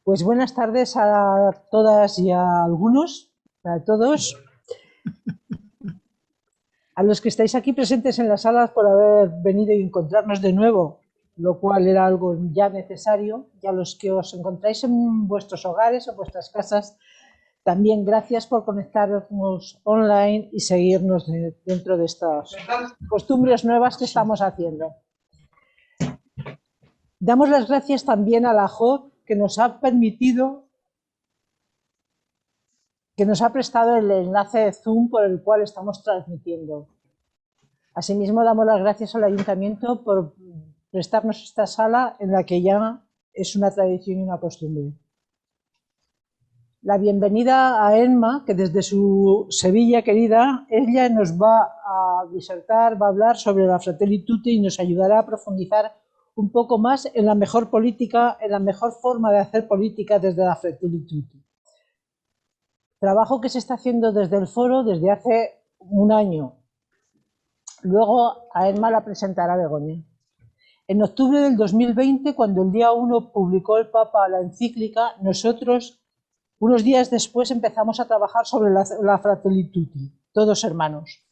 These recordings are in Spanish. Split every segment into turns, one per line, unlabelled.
Pues buenas tardes a todas y a algunos, a todos, a los que estáis aquí presentes en las salas por haber venido y encontrarnos de nuevo, lo cual era algo ya necesario, y a los que os encontráis en vuestros hogares o vuestras casas, también gracias por conectarnos online y seguirnos dentro de estas costumbres nuevas que estamos haciendo. Damos las gracias también a la JOC que nos ha prestado el enlace de Zoom por el cual estamos transmitiendo. Asimismo, damos las gracias al Ayuntamiento por prestarnos esta sala en la que ya es una tradición y una costumbre. La bienvenida a Emma, que desde su Sevilla querida, ella nos va a disertar, va a hablar sobre la Fratelli Tutti y nos ayudará a profundizar un poco más en la mejor política, en la mejor forma de hacer política desde la Fratelli Tutti. Trabajo que se está haciendo desde el foro desde hace un año. Luego a Emma la presentará Begoña. En octubre del 2020, cuando el día 1 publicó el Papa la encíclica, nosotros, unos días después, empezamos a trabajar sobre la Fratelli Tutti, todos hermanos.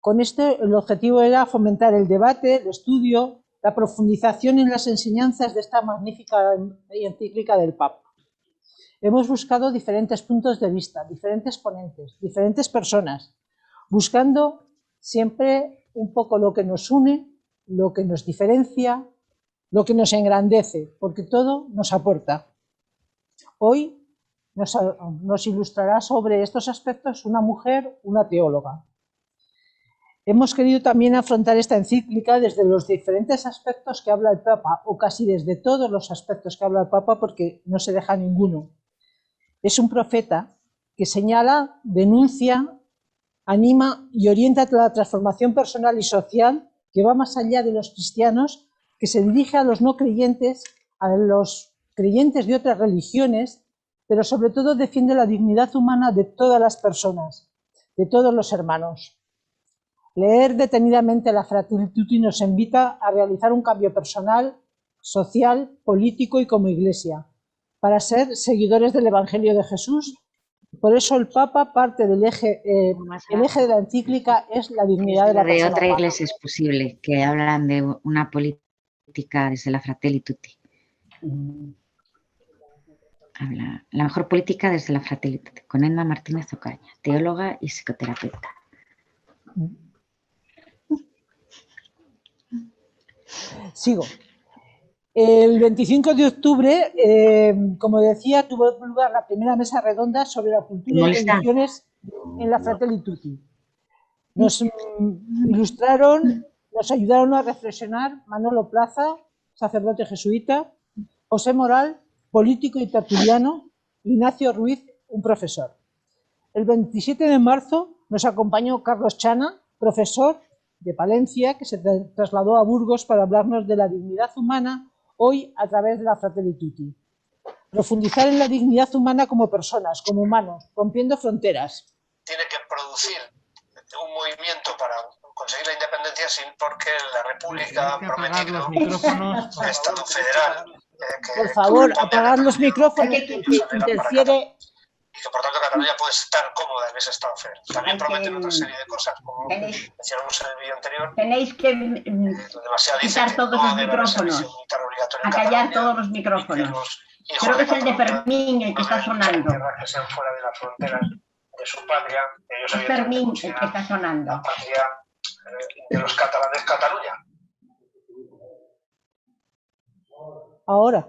Con esto el objetivo era fomentar el debate, el estudio, la profundización en las enseñanzas de esta magnífica encíclica del Papa. Hemos buscado diferentes puntos de vista, diferentes ponentes, diferentes personas, buscando siempre un poco lo que nos une, lo que nos diferencia, lo que nos engrandece, porque todo nos aporta. Hoy nos ilustrará sobre estos aspectos una mujer, una teóloga. Hemos querido también afrontar esta encíclica desde los diferentes aspectos que habla el Papa, o casi desde todos los aspectos que habla el Papa, porque no se deja ninguno. Es un profeta que señala, denuncia, anima y orienta a la transformación personal y social que va más allá de los cristianos, que se dirige a los no creyentes, a los creyentes de otras religiones, pero sobre todo defiende la dignidad humana de todas las personas, de todos los hermanos. Leer detenidamente la Fratelli Tutti nos invita a realizar un cambio personal, social, político y como Iglesia, para ser seguidores del Evangelio de Jesús. Por eso el Papa parte del eje, el eje de la encíclica es la dignidad de la persona humana.
De otra iglesia es posible, que hablan de una política desde la Fratelli Tutti. Habla la mejor política desde la Fratelli Tutti, con Emma Martínez Ocaña, teóloga y psicoterapeuta.
Sigo. El 25 de octubre, como decía, tuvo lugar la primera mesa redonda sobre la cultura y religiones en la Fratelli Tutti. Nos ilustraron, nos ayudaron a reflexionar Manolo Plaza, sacerdote jesuita, José Moral, político y tertuliano, Ignacio Ruiz, un profesor. El 27 de marzo nos acompañó Carlos Chana, profesor de Palencia, que se trasladó a Burgos para hablarnos de la dignidad humana hoy a través de la Fratelli Tutti. Profundizar en la dignidad humana como personas, como humanos, rompiendo fronteras.
Tiene que producir un movimiento para conseguir la independencia sin porque la República ha prometido un Estado federal.
Por favor, apagar los micrófonos que interfiere.
Y que por tanto Cataluña puede estar cómoda en ese Estado federal. También prometen otra serie de cosas, como mencionamos en el vídeo anterior.
Tenéis que quitar todos los micrófonos, acallar todos los micrófonos. Creo que es el de Fermín el que está sonando.
Que sean fuera de las fronteras de su patria.
Es Fermín el que está sonando.
La patria de los catalanes, Cataluña.
Ahora.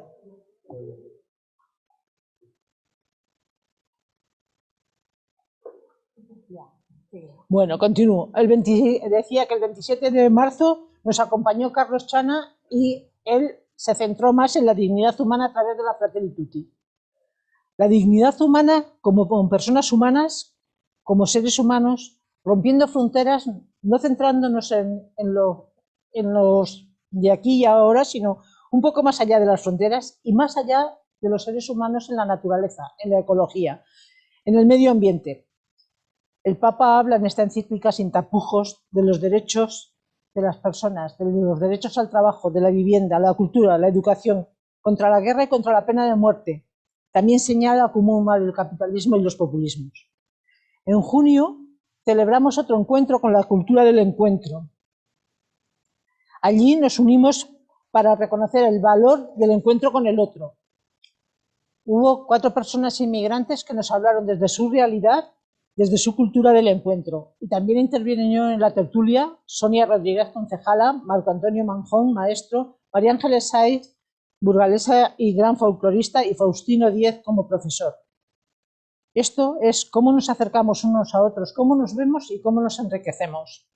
Bueno, continúo. Decía que el 27 de marzo nos acompañó Carlos Chana y él se centró más en la dignidad humana a través de la Fratelli Tutti. La dignidad humana como personas humanas, como seres humanos, rompiendo fronteras, no centrándonos en los de aquí y ahora, sino un poco más allá de las fronteras y más allá de los seres humanos en la naturaleza, en la ecología, en el medio ambiente. El Papa habla en esta encíclica sin tapujos de los derechos de las personas, de los derechos al trabajo, de la vivienda, la cultura, la educación, contra la guerra y contra la pena de muerte, también señala como un mal el capitalismo y los populismos. En junio celebramos otro encuentro con la cultura del encuentro. Allí nos unimos para reconocer el valor del encuentro con el otro. Hubo 4 personas inmigrantes que nos hablaron desde su realidad, desde su cultura del encuentro. Y también intervinieron en la tertulia Sonia Rodríguez, concejala, Marco Antonio Manjón, maestro, María Ángeles Saiz, burgalesa y gran folclorista, y Faustino Díez como profesor. Esto es cómo nos acercamos unos a otros, cómo nos vemos y cómo nos enriquecemos.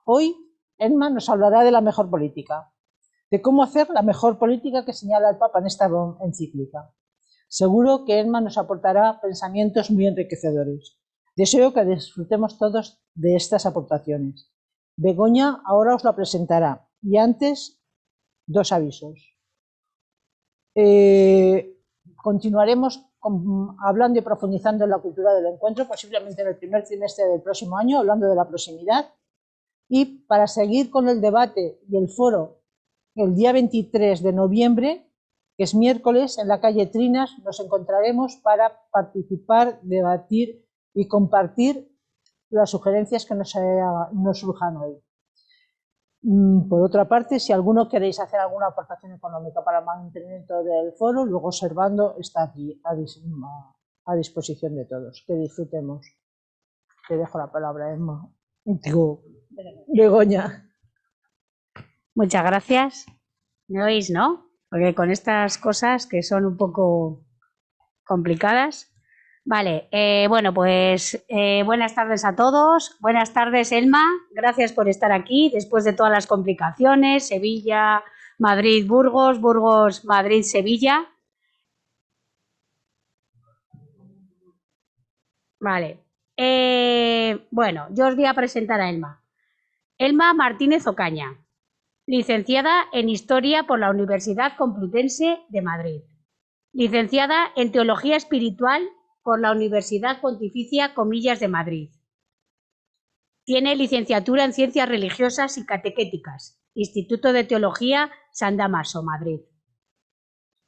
Hoy, Emma nos hablará de la mejor política, de cómo hacer la mejor política que señala el Papa en esta encíclica. Seguro que Emma nos aportará pensamientos muy enriquecedores. Deseo que disfrutemos todos de estas aportaciones. Begoña ahora os la presentará, y antes, 2 avisos. Continuaremos hablando y profundizando en la cultura del encuentro, posiblemente en el primer trimestre del próximo año, hablando de la proximidad. Y para seguir con el debate y el foro, el día 23 de noviembre, que es miércoles, en la calle Trinas, nos encontraremos para participar, debatir y compartir las sugerencias que nos surjan hoy. Por otra parte, si alguno queréis hacer alguna aportación económica para el mantenimiento del foro, luego observando está aquí a disposición de todos. Que disfrutemos. Te dejo la palabra, Emma. Digo, Begoña.
Muchas gracias. ¿Me oís, no? Porque con estas cosas que son un poco complicadas. Vale, bueno, pues buenas tardes a todos. Buenas tardes, Elma. Gracias por estar aquí después de todas las complicaciones. Sevilla, Madrid, Burgos, Burgos, Madrid, Sevilla. Vale. Bueno, yo os voy a presentar a Elma. Elma Martínez Ocaña, licenciada en Historia por la Universidad Complutense de Madrid. Licenciada en Teología Espiritual por la Universidad Pontificia Comillas de Madrid. Tiene licenciatura en Ciencias Religiosas y Catequéticas, Instituto de Teología San Damaso, Madrid.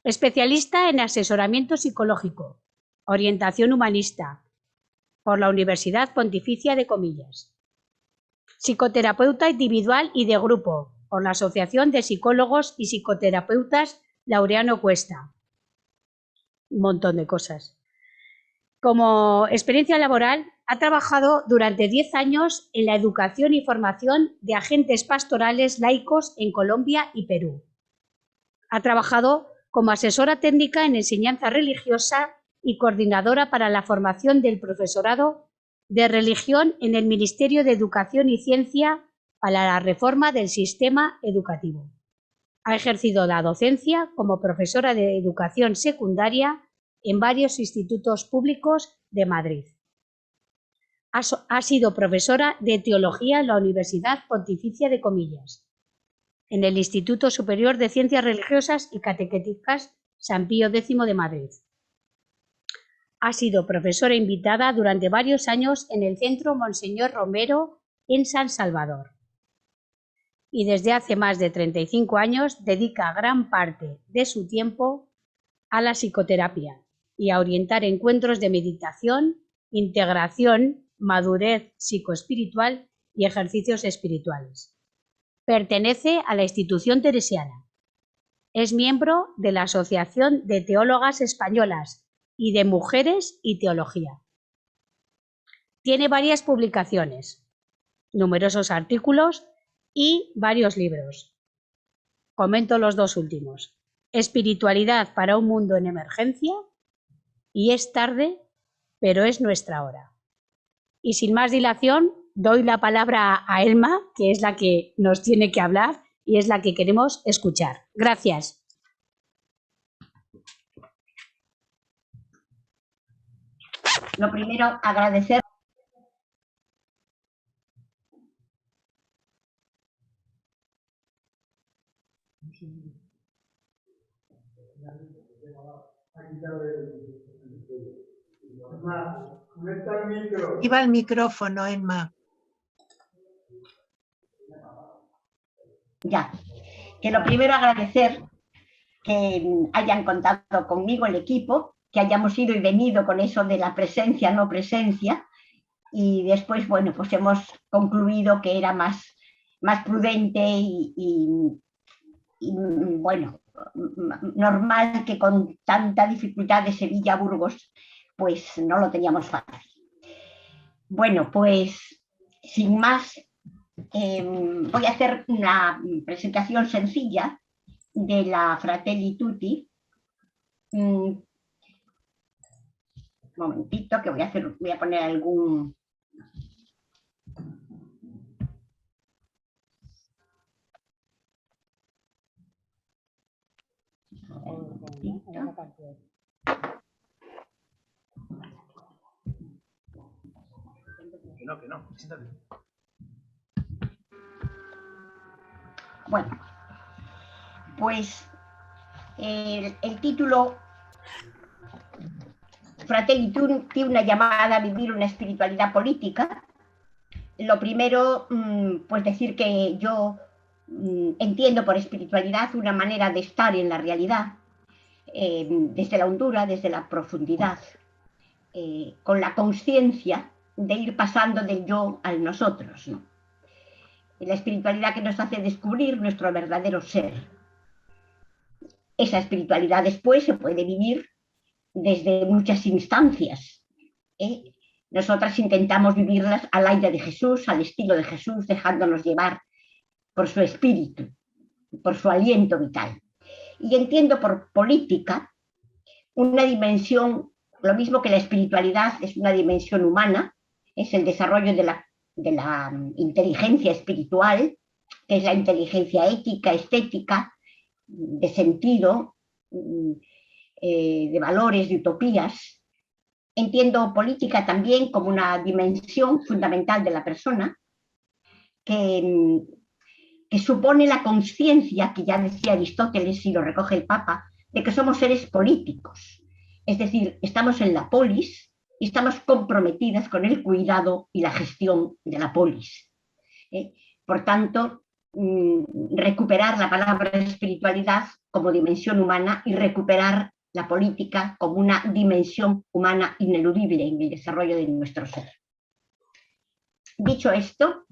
Especialista en asesoramiento psicológico, orientación humanista, por la Universidad Pontificia de Comillas. Psicoterapeuta individual y de grupo, por la Asociación de Psicólogos y Psicoterapeutas Laureano Cuesta. Un montón de cosas. Como experiencia laboral, ha trabajado durante 10 años en la educación y formación de agentes pastorales laicos en Colombia y Perú. Ha trabajado como asesora técnica en enseñanza religiosa y coordinadora para la formación del profesorado de religión en el Ministerio de Educación y Ciencia para la reforma del sistema educativo. Ha ejercido la docencia como profesora de educación secundaria en varios institutos públicos de Madrid. Ha sido profesora de Teología en la Universidad Pontificia de Comillas, en el Instituto Superior de Ciencias Religiosas y Catequéticas San Pío X de Madrid. Ha sido profesora invitada durante varios años en el Centro Monseñor Romero en San Salvador. Y desde hace más de 35 años dedica gran parte de su tiempo a la psicoterapia y a orientar encuentros de meditación, integración, madurez psicoespiritual y ejercicios espirituales. Pertenece a la institución teresiana. Es miembro de la Asociación de Teólogas Españolas y de Mujeres y Teología. Tiene varias publicaciones, numerosos artículos y varios libros. Comento los 2 últimos. Espiritualidad para un mundo en emergencia y Es tarde, pero es nuestra hora. Y sin más dilación, doy la palabra a Elma, que es la que nos tiene que hablar y es la que queremos escuchar. Gracias.
Lo primero, agradecer.
Activa el micrófono, Emma.
Ya, que lo primero agradecer que hayan contado conmigo el equipo, que hayamos ido y venido con eso de la presencia, no presencia, y después, bueno, pues hemos concluido que era más prudente y bueno, normal que con tanta dificultad de Sevilla a Burgos, pues no lo teníamos fácil. Bueno, pues sin más, voy a hacer una presentación sencilla de la Fratelli Tutti. Un momentito que voy a poner algún...
Que no, siéntate.
Bueno, pues el título Fratelli Tutti, una llamada a vivir una espiritualidad política. Lo primero, pues decir que yo entiendo por espiritualidad una manera de estar en la realidad, desde la hondura, desde la profundidad, con la conciencia de ir pasando del yo al nosotros, ¿no? La espiritualidad que nos hace descubrir nuestro verdadero ser. Esa espiritualidad después se puede vivir desde muchas instancias. Nosotras intentamos vivirlas al aire de Jesús, al estilo de Jesús, dejándonos llevar por su espíritu, por su aliento vital. Y entiendo por política una dimensión, lo mismo que la espiritualidad es una dimensión humana, es el desarrollo de la inteligencia espiritual, que es la inteligencia ética, estética, de sentido, de valores, de utopías. Entiendo política también como una dimensión fundamental de la persona que supone la conciencia, que ya decía Aristóteles y lo recoge el Papa, de que somos seres políticos. Es decir, estamos en la polis y estamos comprometidas con el cuidado y la gestión de la polis. Por tanto, recuperar la palabra espiritualidad como dimensión humana y recuperar la política como una dimensión humana ineludible en el desarrollo de nuestro ser. Dicho esto,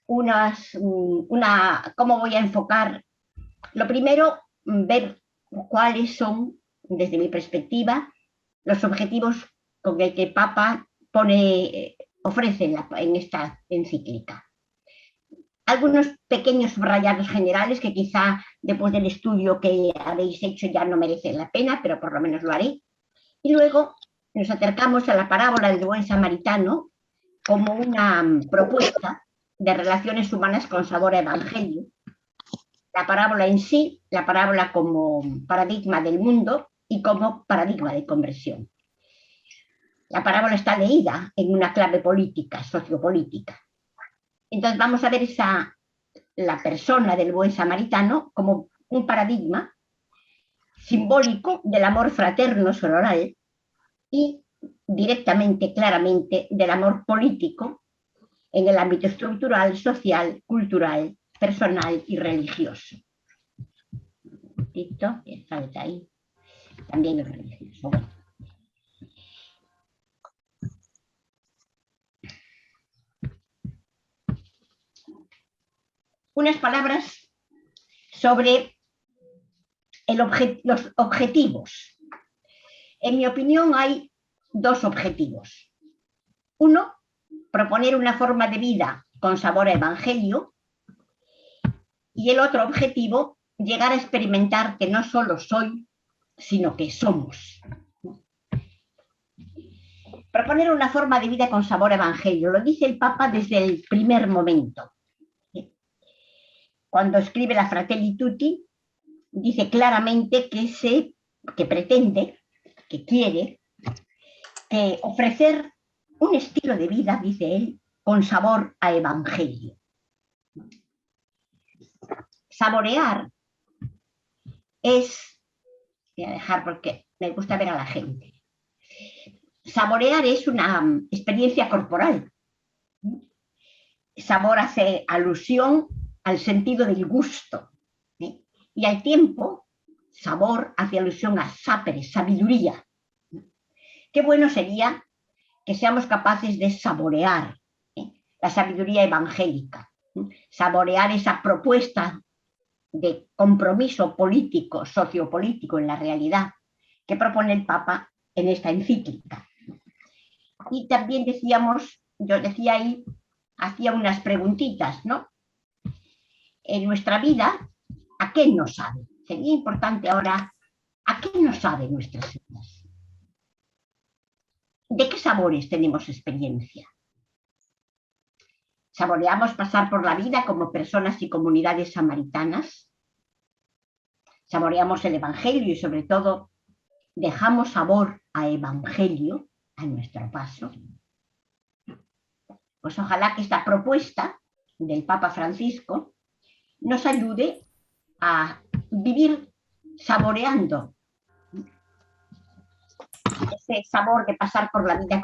¿cómo voy a enfocar? Lo primero, ver cuáles son, desde mi perspectiva, los objetivos con el que el Papa ofrece en esta encíclica. Algunos pequeños subrayados generales que quizá después del estudio que habéis hecho ya no merecen la pena, pero por lo menos lo haré. Y luego nos acercamos a la parábola del buen samaritano como una propuesta de relaciones humanas con sabor a evangelio. La parábola en sí, la parábola como paradigma del mundo y como paradigma de conversión. La parábola está leída en una clave política, sociopolítica. Entonces vamos a ver la persona del buen samaritano como un paradigma simbólico del amor fraterno sororal y directamente, claramente, del amor político en el ámbito estructural, social, cultural, personal y religioso. ¿Listo? Falta ahí. También es religioso. Bueno. Unas palabras sobre los objetivos. En mi opinión hay dos objetivos. Uno, proponer una forma de vida con sabor a evangelio, y el otro objetivo, llegar a experimentar que no solo soy, sino que somos. Proponer una forma de vida con sabor a evangelio, lo dice el Papa desde el primer momento. Cuando escribe la Fratelli Tutti, dice claramente que pretende, que quiere, que ofrecer un estilo de vida, dice él, con sabor a evangelio. Saborear voy a dejar porque me gusta ver a la gente. Saborear es una experiencia corporal. Sabor hace alusión al sentido del gusto, y al tiempo, sabor hace alusión a sapere, sabiduría, Qué bueno sería que seamos capaces de saborear la sabiduría evangélica, saborear esa propuesta de compromiso político, sociopolítico en la realidad que propone el Papa en esta encíclica. Y también decíamos, yo decía ahí, hacía unas preguntitas, ¿no? En nuestra vida, ¿a qué nos sabe? Sería importante ahora, ¿a qué nos saben nuestras vidas? ¿De qué sabores tenemos experiencia? ¿Saboreamos pasar por la vida como personas y comunidades samaritanas? ¿Saboreamos el Evangelio y sobre todo dejamos sabor a Evangelio a nuestro paso? Pues ojalá que esta propuesta del Papa Francisco nos ayude a vivir saboreando ese sabor de pasar por la vida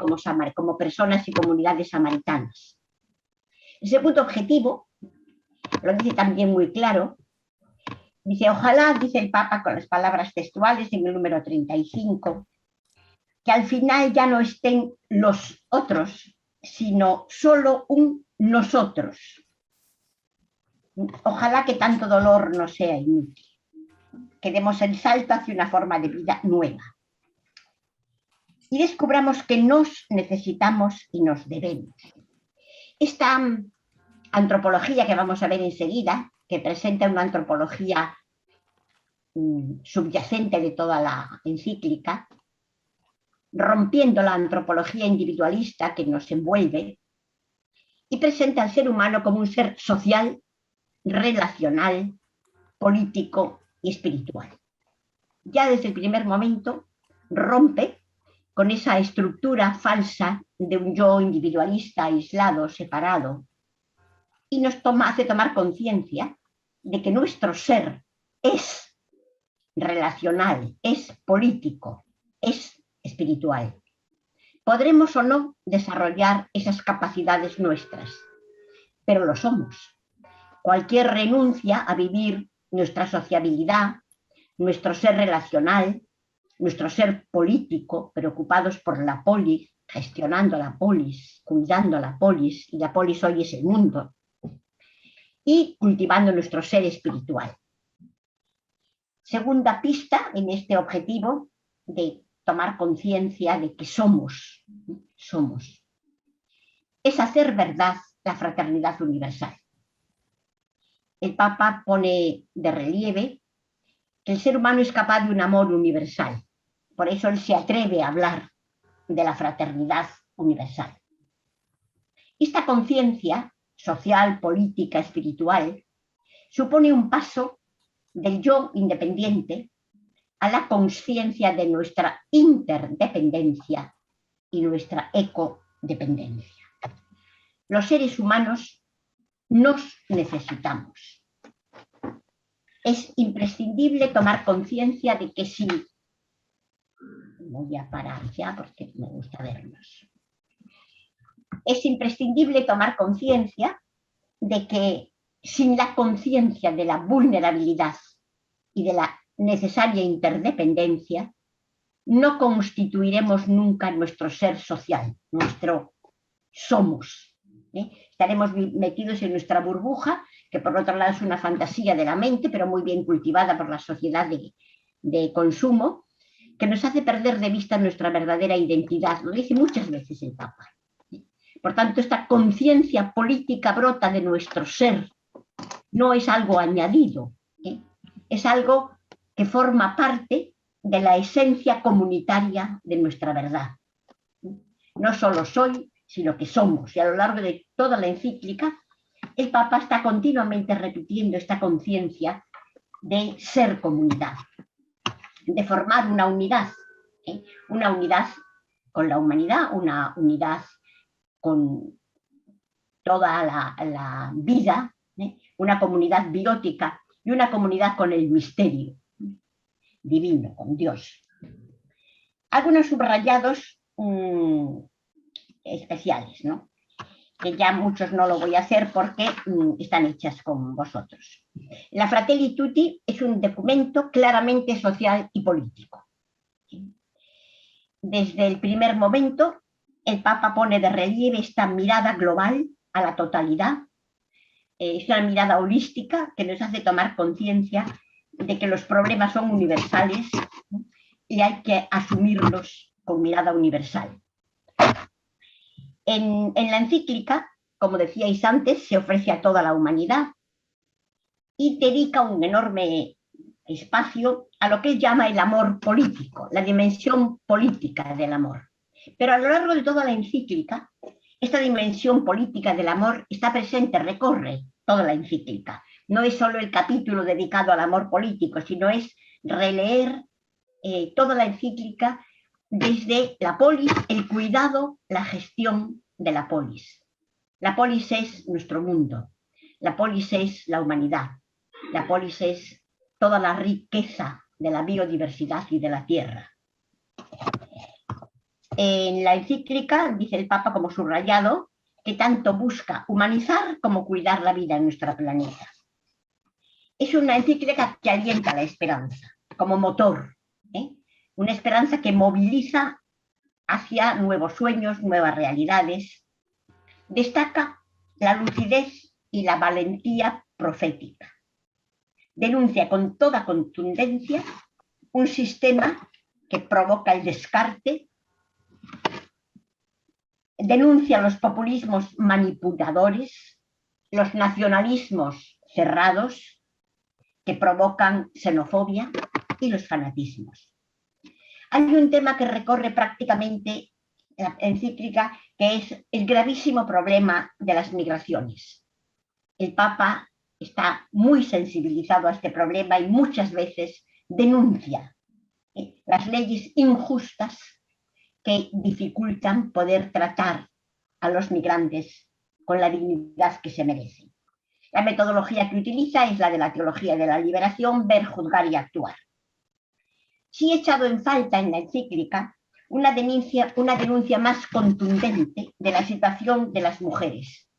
como personas y comunidades samaritanas. El segundo objetivo, lo dice también muy claro, dice, ojalá, dice el Papa con las palabras textuales en el número 35, que al final ya no estén los otros, sino solo un nosotros. Ojalá que tanto dolor no sea inútil, que demos el salto hacia una forma de vida nueva y descubramos que nos necesitamos y nos debemos. Esta antropología que vamos a ver enseguida, que presenta una antropología subyacente de toda la encíclica, rompiendo la antropología individualista que nos envuelve, y presenta al ser humano como un ser social, relacional, político y espiritual. Ya desde el primer momento rompe con esa estructura falsa de un yo individualista, aislado, separado, y nos hace tomar conciencia de que nuestro ser es relacional, es político, es espiritual. Podremos o no desarrollar esas capacidades nuestras, pero lo somos. Cualquier renuncia a vivir nuestra sociabilidad, nuestro ser relacional, nuestro ser político, preocupados por la polis, gestionando la polis, cuidando la polis, y la polis hoy es el mundo, y cultivando nuestro ser espiritual. Segunda pista en este objetivo de tomar conciencia de que somos. Es hacer verdad la fraternidad universal. El Papa pone de relieve que el ser humano es capaz de un amor universal. Por eso él se atreve a hablar de la fraternidad universal. Esta conciencia social, política, espiritual, supone un paso del yo independiente a la conciencia de nuestra interdependencia y nuestra ecodependencia. Los seres humanos nos necesitamos. Es imprescindible tomar conciencia de que si... Voy a parar ya porque me gusta verlos. Es imprescindible tomar conciencia de que sin la conciencia de la vulnerabilidad y de la necesaria interdependencia, no constituiremos nunca nuestro ser social, nuestro somos. Estaremos metidos en nuestra burbuja, que por otro lado es una fantasía de la mente, pero muy bien cultivada por la sociedad de consumo, que nos hace perder de vista nuestra verdadera identidad. Lo dice muchas veces el Papa. Por tanto, esta conciencia política brota de nuestro ser, no es algo añadido, es algo que forma parte de la esencia comunitaria de nuestra verdad. No solo soy, sino que somos. Y a lo largo de toda la encíclica, el Papa está continuamente repitiendo esta conciencia de ser comunidad, de formar una unidad con la humanidad, una unidad con toda la vida, una comunidad biótica y una comunidad con el misterio divino, con Dios. Algunos subrayados especiales, ¿no? Que ya muchos no lo voy a hacer porque están hechas con vosotros. La Fratelli Tutti es un documento claramente social y político. Desde el primer momento, el Papa pone de relieve esta mirada global a la totalidad. Es una mirada holística que nos hace tomar conciencia de que los problemas son universales y hay que asumirlos con mirada universal. En la encíclica, como decíais antes, se ofrece a toda la humanidad y dedica un enorme espacio a lo que él llama el amor político, la dimensión política del amor. Pero a lo largo de toda la encíclica, esta dimensión política del amor está presente, recorre toda la encíclica. No es solo el capítulo dedicado al amor político, sino es releer toda la encíclica desde la polis, el cuidado, la gestión de la polis. La polis es nuestro mundo, la polis es la humanidad, la polis es toda la riqueza de la biodiversidad y de la tierra. En la encíclica dice el Papa, como subrayado, que tanto busca humanizar como cuidar la vida en nuestro planeta. Es una encíclica que alienta la esperanza como motor, una esperanza que moviliza hacia nuevos sueños, nuevas realidades. Destaca la lucidez y la valentía profética. Denuncia con toda contundencia un sistema que provoca el descarte, denuncia los populismos manipuladores, los nacionalismos cerrados que provocan xenofobia y los fanatismos. Hay un tema que recorre prácticamente la encíclica, que es el gravísimo problema de las migraciones. El Papa está muy sensibilizado a este problema y muchas veces denuncia las leyes injustas que dificultan poder tratar a los migrantes con la dignidad que se merecen. La metodología que utiliza es la de la teología de la liberación, ver, juzgar y actuar. Sí he echado en falta en la encíclica una denuncia más contundente de la situación de las mujeres.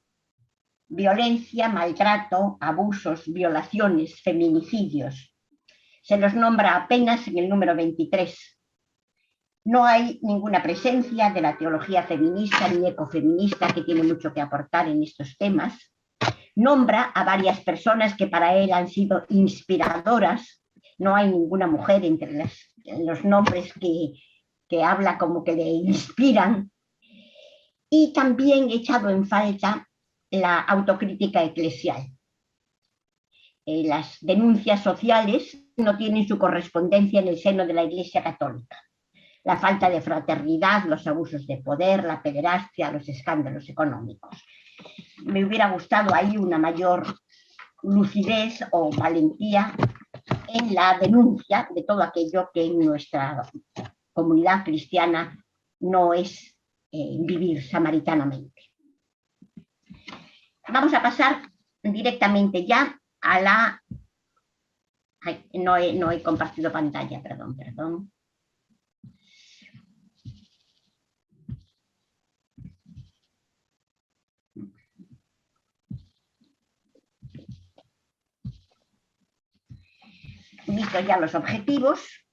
Violencia, maltrato, abusos, violaciones, feminicidios. Se los nombra apenas en el número 23. No hay ninguna presencia de la teología feminista ni ecofeminista, que tiene mucho que aportar en estos temas. Nombra a varias personas que para él han sido inspiradoras. No hay ninguna mujer entre los nombres que habla como que le inspiran. Y también he echado en falta la autocrítica eclesial. Las denuncias sociales no tienen su correspondencia en el seno de la Iglesia Católica. La falta de fraternidad, los abusos de poder, la pederastia, los escándalos económicos. Me hubiera gustado ahí una mayor lucidez o valentía en la denuncia de todo aquello que en nuestra comunidad cristiana no es vivir samaritanamente. Vamos a pasar directamente ya a la... Ay, no he compartido pantalla, perdón. Visto ya los objetivos,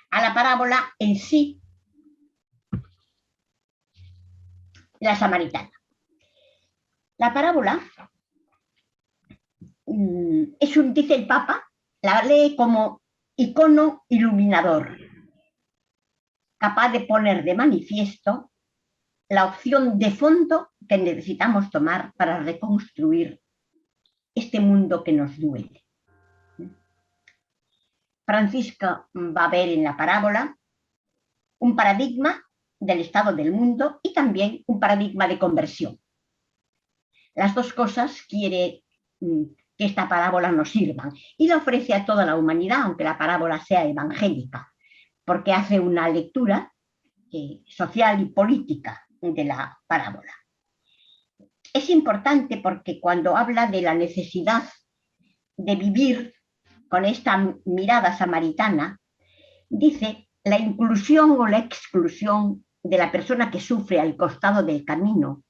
a la parábola en sí, la samaritana. La parábola dice el Papa, la lee como icono iluminador, capaz de poner de manifiesto la opción de fondo que necesitamos tomar para reconstruir este mundo que nos duele. Francisco va a ver en la parábola un paradigma del estado del mundo y también un paradigma de conversión. Las dos cosas quiere que esta parábola nos sirvan y la ofrece a toda la humanidad, aunque la parábola sea evangélica, porque hace una lectura social y política de la parábola. Es importante porque cuando habla de la necesidad de vivir con esta mirada samaritana, dice la inclusión o la exclusión de la persona que sufre al costado del camino,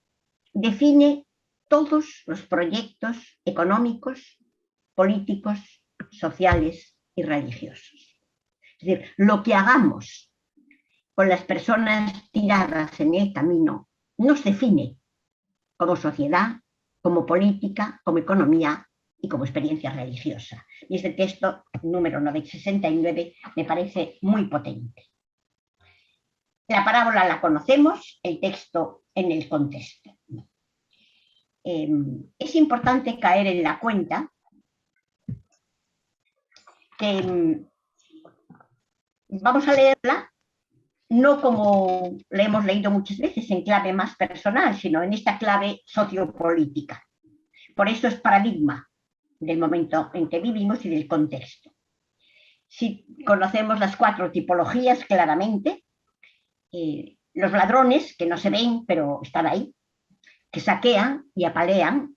define todos los proyectos económicos, políticos, sociales y religiosos. Es decir, lo que hagamos con las personas tiradas en el camino nos define como sociedad, como política, como economía y como experiencia religiosa. Y este texto, número 969, me parece muy potente. La parábola la conocemos, el texto en el contexto. Es importante caer en la cuenta que vamos a leerla no como la hemos leído muchas veces en clave más personal, sino en esta clave sociopolítica. Por eso es paradigma del momento en que vivimos y del contexto. Si conocemos las 4 tipologías claramente, los ladrones, que no se ven, pero están ahí, que saquean y apalean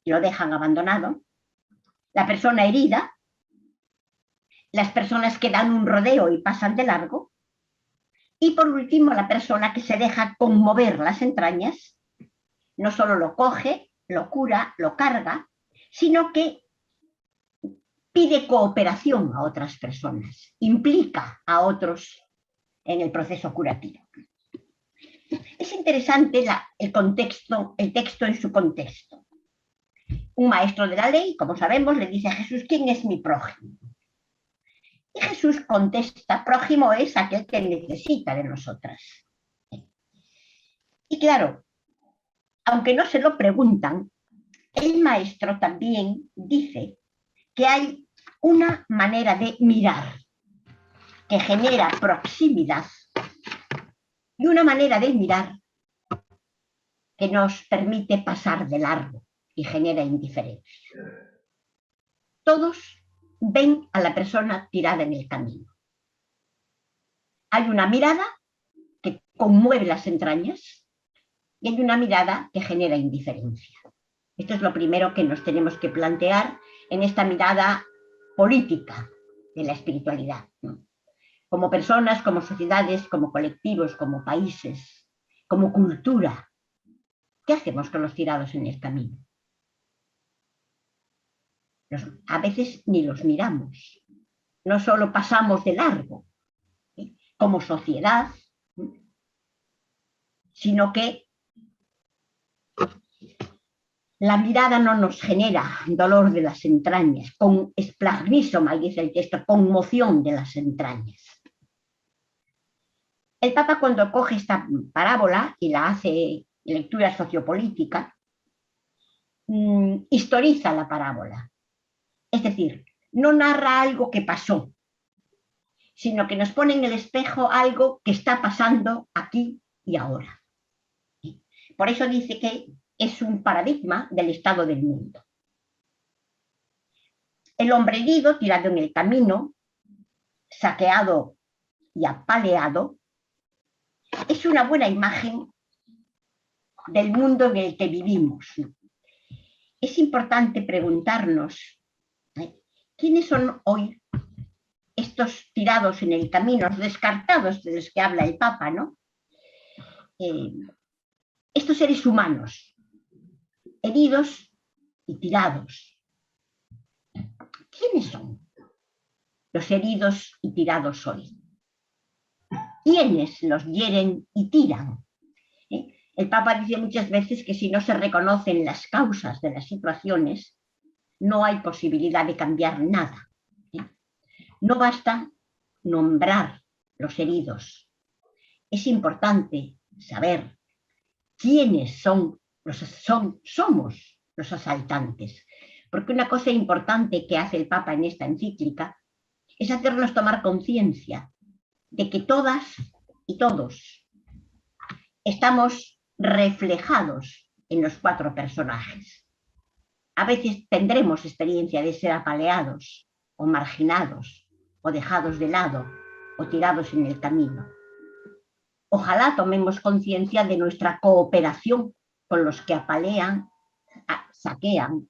y lo dejan abandonado, la persona herida, las personas que dan un rodeo y pasan de largo, y por último la persona que se deja conmover las entrañas, no solo lo coge, lo cura, lo carga, sino que pide cooperación a otras personas, implica a otros en el proceso curativo. Es interesante el texto en su contexto. Un maestro de la ley, como sabemos, le dice a Jesús: ¿quién es mi prójimo? Y Jesús contesta: prójimo es aquel que necesita de nosotras. Y claro, aunque no se lo preguntan, el maestro también dice que hay una manera de mirar que genera proximidad y una manera de mirar que nos permite pasar de largo y genera indiferencia. Todos ven a la persona tirada en el camino. Hay una mirada que conmueve las entrañas y hay una mirada que genera indiferencia. Esto es lo primero que nos tenemos que plantear en esta mirada política de la espiritualidad, ¿no? Como personas, como sociedades, como colectivos, como países, como cultura. ¿Qué hacemos con los tirados en el camino? A veces ni los miramos. No solo pasamos de largo, ¿sí?, como sociedad, sino que la mirada no nos genera dolor de las entrañas, con esplagnisoma, dice el texto, conmoción de las entrañas. El Papa, cuando coge esta parábola y la hace lectura sociopolítica, historiza la parábola. Es decir, no narra algo que pasó, sino que nos pone en el espejo algo que está pasando aquí y ahora. Por eso dice que es un paradigma del estado del mundo. El hombre herido, tirado en el camino, saqueado y apaleado, es una buena imagen del mundo en el que vivimos. Es importante preguntarnos, ¿quiénes son hoy estos tirados en el camino, los descartados de los que habla el Papa, ¿no? Estos seres humanos, heridos y tirados. ¿Quiénes son los heridos y tirados hoy? ¿Quiénes los hieren y tiran? El Papa dice muchas veces que si no se reconocen las causas de las situaciones, no hay posibilidad de cambiar nada. No basta nombrar los heridos. Es importante saber quiénes somos los asaltantes. Porque una cosa importante que hace el Papa en esta encíclica es hacernos tomar conciencia de que todas y todos estamos reflejados en los 4 personajes. A veces tendremos experiencia de ser apaleados o marginados o dejados de lado o tirados en el camino. Ojalá tomemos conciencia de nuestra cooperación con los que apalean, saquean.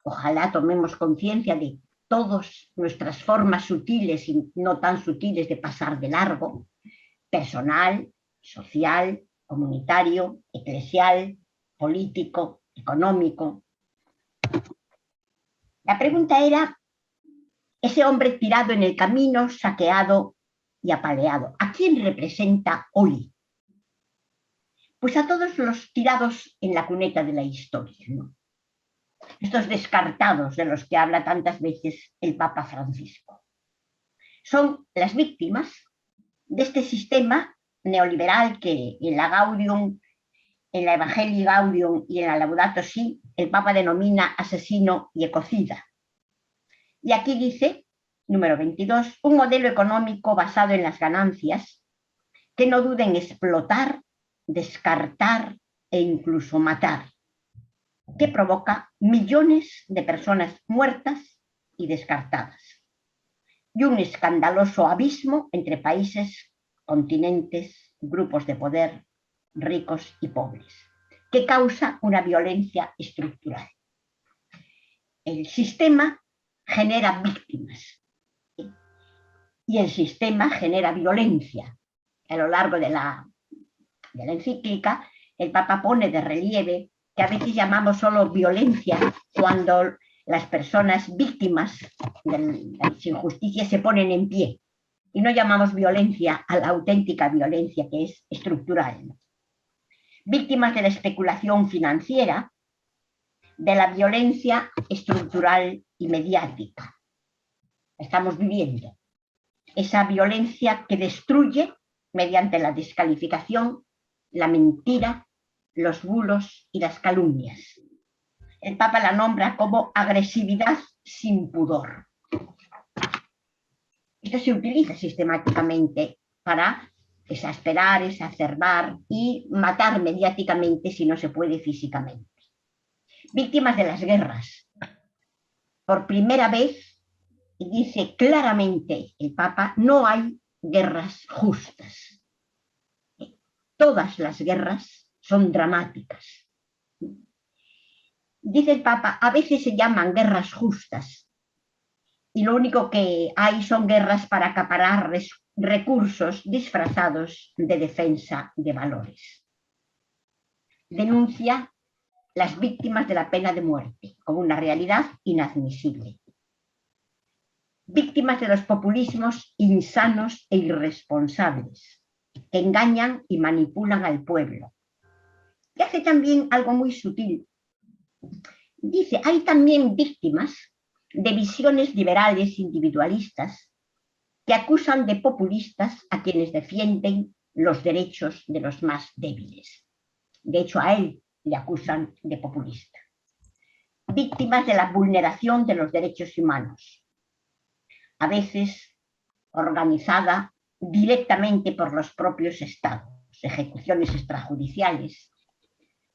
Ojalá tomemos conciencia de todas nuestras formas sutiles y no tan sutiles de pasar de largo, personal, social, comunitario, eclesial, político, económico. La pregunta era, ese hombre tirado en el camino, saqueado y apaleado. ¿A quién representa hoy? Pues a todos los tirados en la cuneta de la historia, ¿no? Estos descartados de los que habla tantas veces el Papa Francisco. Son las víctimas de este sistema neoliberal que en la Gaudium, en la Evangelii Gaudium y en la Laudato Si, el Papa denomina asesino y ecocida. Y aquí dice, número 22, un modelo económico basado en las ganancias que no dude en explotar, descartar e incluso matar, que provoca millones de personas muertas y descartadas, y un escandaloso abismo entre países, continentes, grupos de poder, ricos y pobres, que causa una violencia estructural. El sistema genera víctimas y el sistema genera violencia. A lo largo de la encíclica, el Papa pone de relieve que a veces llamamos solo violencia cuando las personas víctimas de las injusticias se ponen en pie, y no llamamos violencia a la auténtica violencia que es estructural, ¿no? Víctimas de la especulación financiera, de la violencia estructural y mediática. Estamos viviendo esa violencia que destruye mediante la descalificación, la mentira, los bulos y las calumnias. El Papa la nombra como agresividad sin pudor. Esto se utiliza sistemáticamente para exasperar, exacerbar y matar mediáticamente si no se puede físicamente. Víctimas de las guerras. Por primera vez, dice claramente el Papa, no hay guerras justas. Todas las guerras son dramáticas. Dice el Papa, a veces se llaman guerras justas y lo único que hay son guerras para acaparar recursos disfrazados de defensa de valores. Denuncia las víctimas de la pena de muerte como una realidad inadmisible. Víctimas de los populismos insanos e irresponsables que engañan y manipulan al pueblo. Y hace también algo muy sutil. Dice, hay también víctimas de visiones liberales individualistas que acusan de populistas a quienes defienden los derechos de los más débiles. De hecho, a él le acusan de populista. Víctimas de la vulneración de los derechos humanos, a veces organizada directamente por los propios estados, ejecuciones extrajudiciales,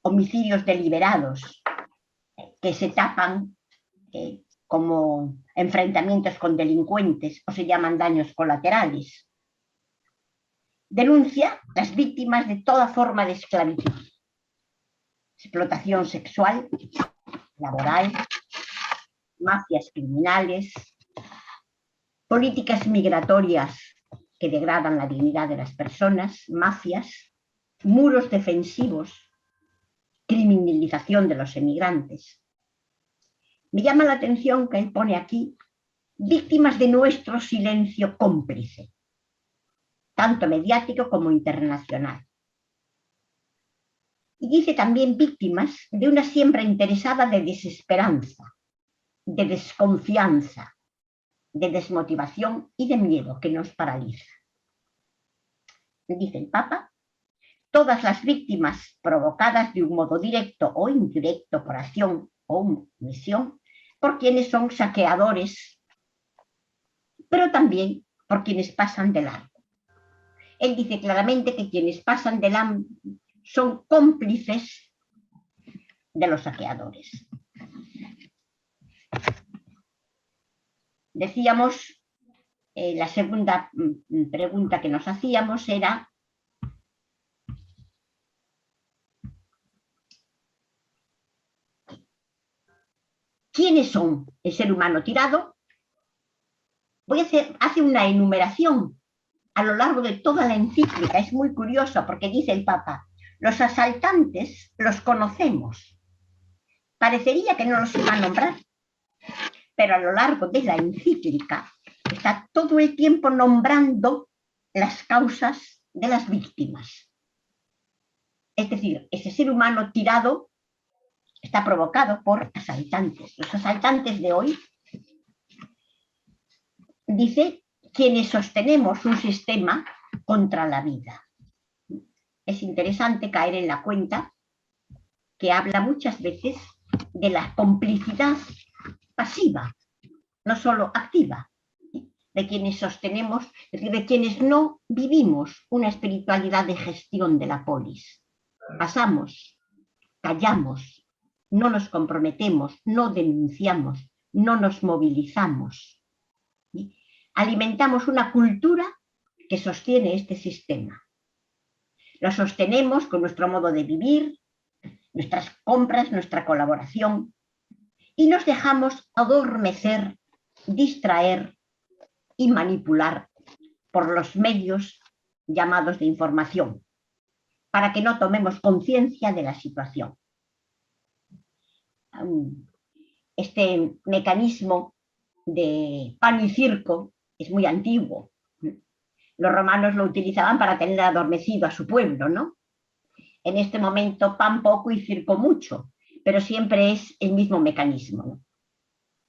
homicidios deliberados que se tapan como enfrentamientos con delincuentes o se llaman daños colaterales. Denuncia las víctimas de toda forma de esclavitud, explotación sexual, laboral, mafias criminales, políticas migratorias que degradan la dignidad de las personas, mafias, muros defensivos, criminalización de los emigrantes. Me llama la atención que él pone aquí víctimas de nuestro silencio cómplice, tanto mediático como internacional. Y dice también víctimas de una siembra interesada de desesperanza, de desconfianza, de desmotivación y de miedo que nos paraliza. Dice el Papa, todas las víctimas provocadas de un modo directo o indirecto por acción o omisión, por quienes son saqueadores, pero también por quienes pasan de largo. Él dice claramente que quienes pasan de largo son cómplices de los saqueadores. Decíamos, la segunda pregunta que nos hacíamos era ¿quiénes son el ser humano tirado? Voy a hacer una enumeración a lo largo de toda la encíclica. Es muy curioso porque dice el Papa, los asaltantes los conocemos. Parecería que no los iba a nombrar, pero a lo largo de la encíclica está todo el tiempo nombrando las causas de las víctimas. Es decir, ese ser humano tirado está provocado por asaltantes. Los asaltantes de hoy, dice, quienes sostenemos un sistema contra la vida. Es interesante caer en la cuenta que habla muchas veces de la complicidad pasiva, no solo activa, de quienes sostenemos, es decir, de quienes no vivimos una espiritualidad de gestión de la polis. Pasamos, callamos, no nos comprometemos, no denunciamos, no nos movilizamos. ¿Sí? Alimentamos una cultura que sostiene este sistema. Lo sostenemos con nuestro modo de vivir, nuestras compras, nuestra colaboración, y nos dejamos adormecer, distraer y manipular por los medios llamados de información, para que no tomemos conciencia de la situación. Este mecanismo de pan y circo es muy antiguo. Los romanos lo utilizaban para tener adormecido a su pueblo, ¿no? En este momento pan poco y circo mucho, pero siempre es el mismo mecanismo, ¿no?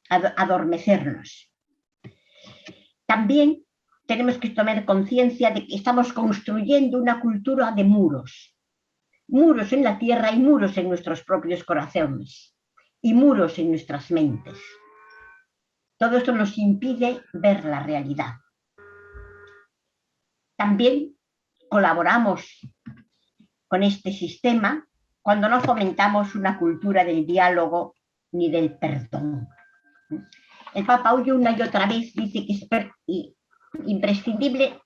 Adormecernos. También tenemos que tomar conciencia de que estamos construyendo una cultura de muros. Muros en la tierra y muros en nuestros propios corazones y muros en nuestras mentes. Todo esto nos impide ver la realidad. También colaboramos con este sistema cuando no fomentamos una cultura del diálogo ni del perdón. El Papa hoy una y otra vez dice que es imprescindible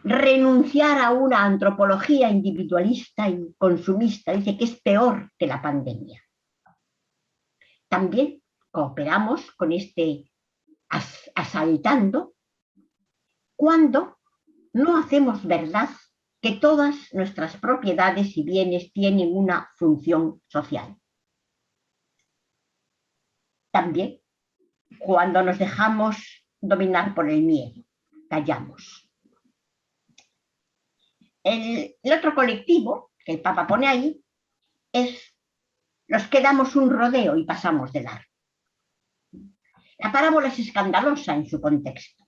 renunciar a una antropología individualista y consumista. Dice que es peor que la pandemia. También cooperamos con este asaltando cuando no hacemos verdad que todas nuestras propiedades y bienes tienen una función social. También cuando nos dejamos dominar por el miedo, callamos. El otro colectivo que el Papa pone ahí es los que damos un rodeo y pasamos de largo. La parábola es escandalosa en su contexto.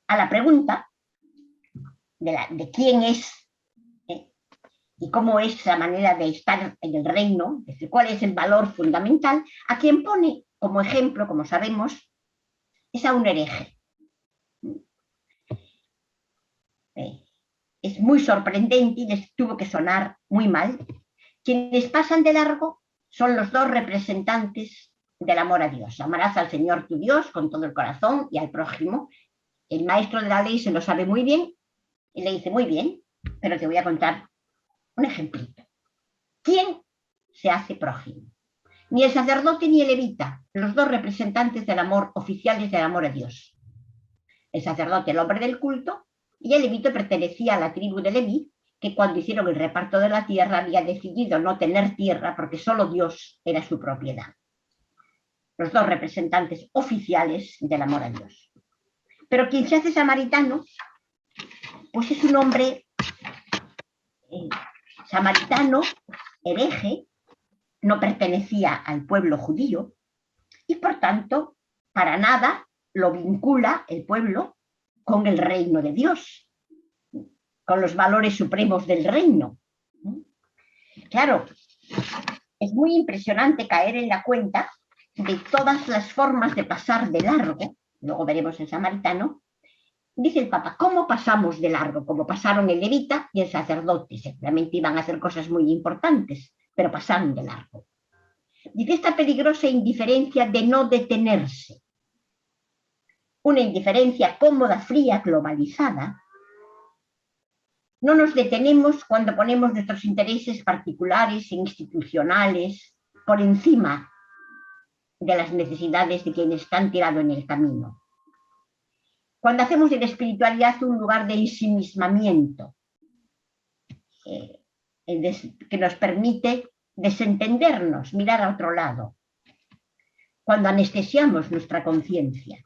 A la pregunta de quién es y cómo es la manera de estar en el reino, es decir, cuál es el valor fundamental, a quien pone como ejemplo, como sabemos, es a un hereje. Es muy sorprendente y les tuvo que sonar muy mal. Quienes pasan de largo son los dos representantes del amor a Dios. Amarás al Señor tu Dios con todo el corazón y al prójimo. El maestro de la ley se lo sabe muy bien y le dice, muy bien, pero te voy a contar un ejemplito. ¿Quién se hace prójimo? Ni el sacerdote ni el levita, los dos representantes del amor, oficiales del amor a Dios. El sacerdote, el hombre del culto, y el levita pertenecía a la tribu de Leví, que cuando hicieron el reparto de la tierra había decidido no tener tierra porque solo Dios era su propiedad. Los dos representantes oficiales del amor a Dios. Pero quien se hace samaritano, pues es un hombre samaritano, hereje, no pertenecía al pueblo judío y por tanto para nada lo vincula el pueblo con el reino de Dios, con los valores supremos del reino. Claro, es muy impresionante caer en la cuenta de todas las formas de pasar de largo, luego veremos el samaritano. Dice el Papa, ¿cómo pasamos de largo? Como pasaron el levita y el sacerdote. Seguramente iban a hacer cosas muy importantes, pero pasaron de largo. Dice esta peligrosa indiferencia de no detenerse. Una indiferencia cómoda, fría, globalizada. No nos detenemos cuando ponemos nuestros intereses particulares e institucionales por encima de las necesidades de quienes están tirados en el camino. Cuando hacemos de la espiritualidad un lugar de ensimismamiento, que nos permite desentendernos, mirar a otro lado. cuando anestesiamos nuestra conciencia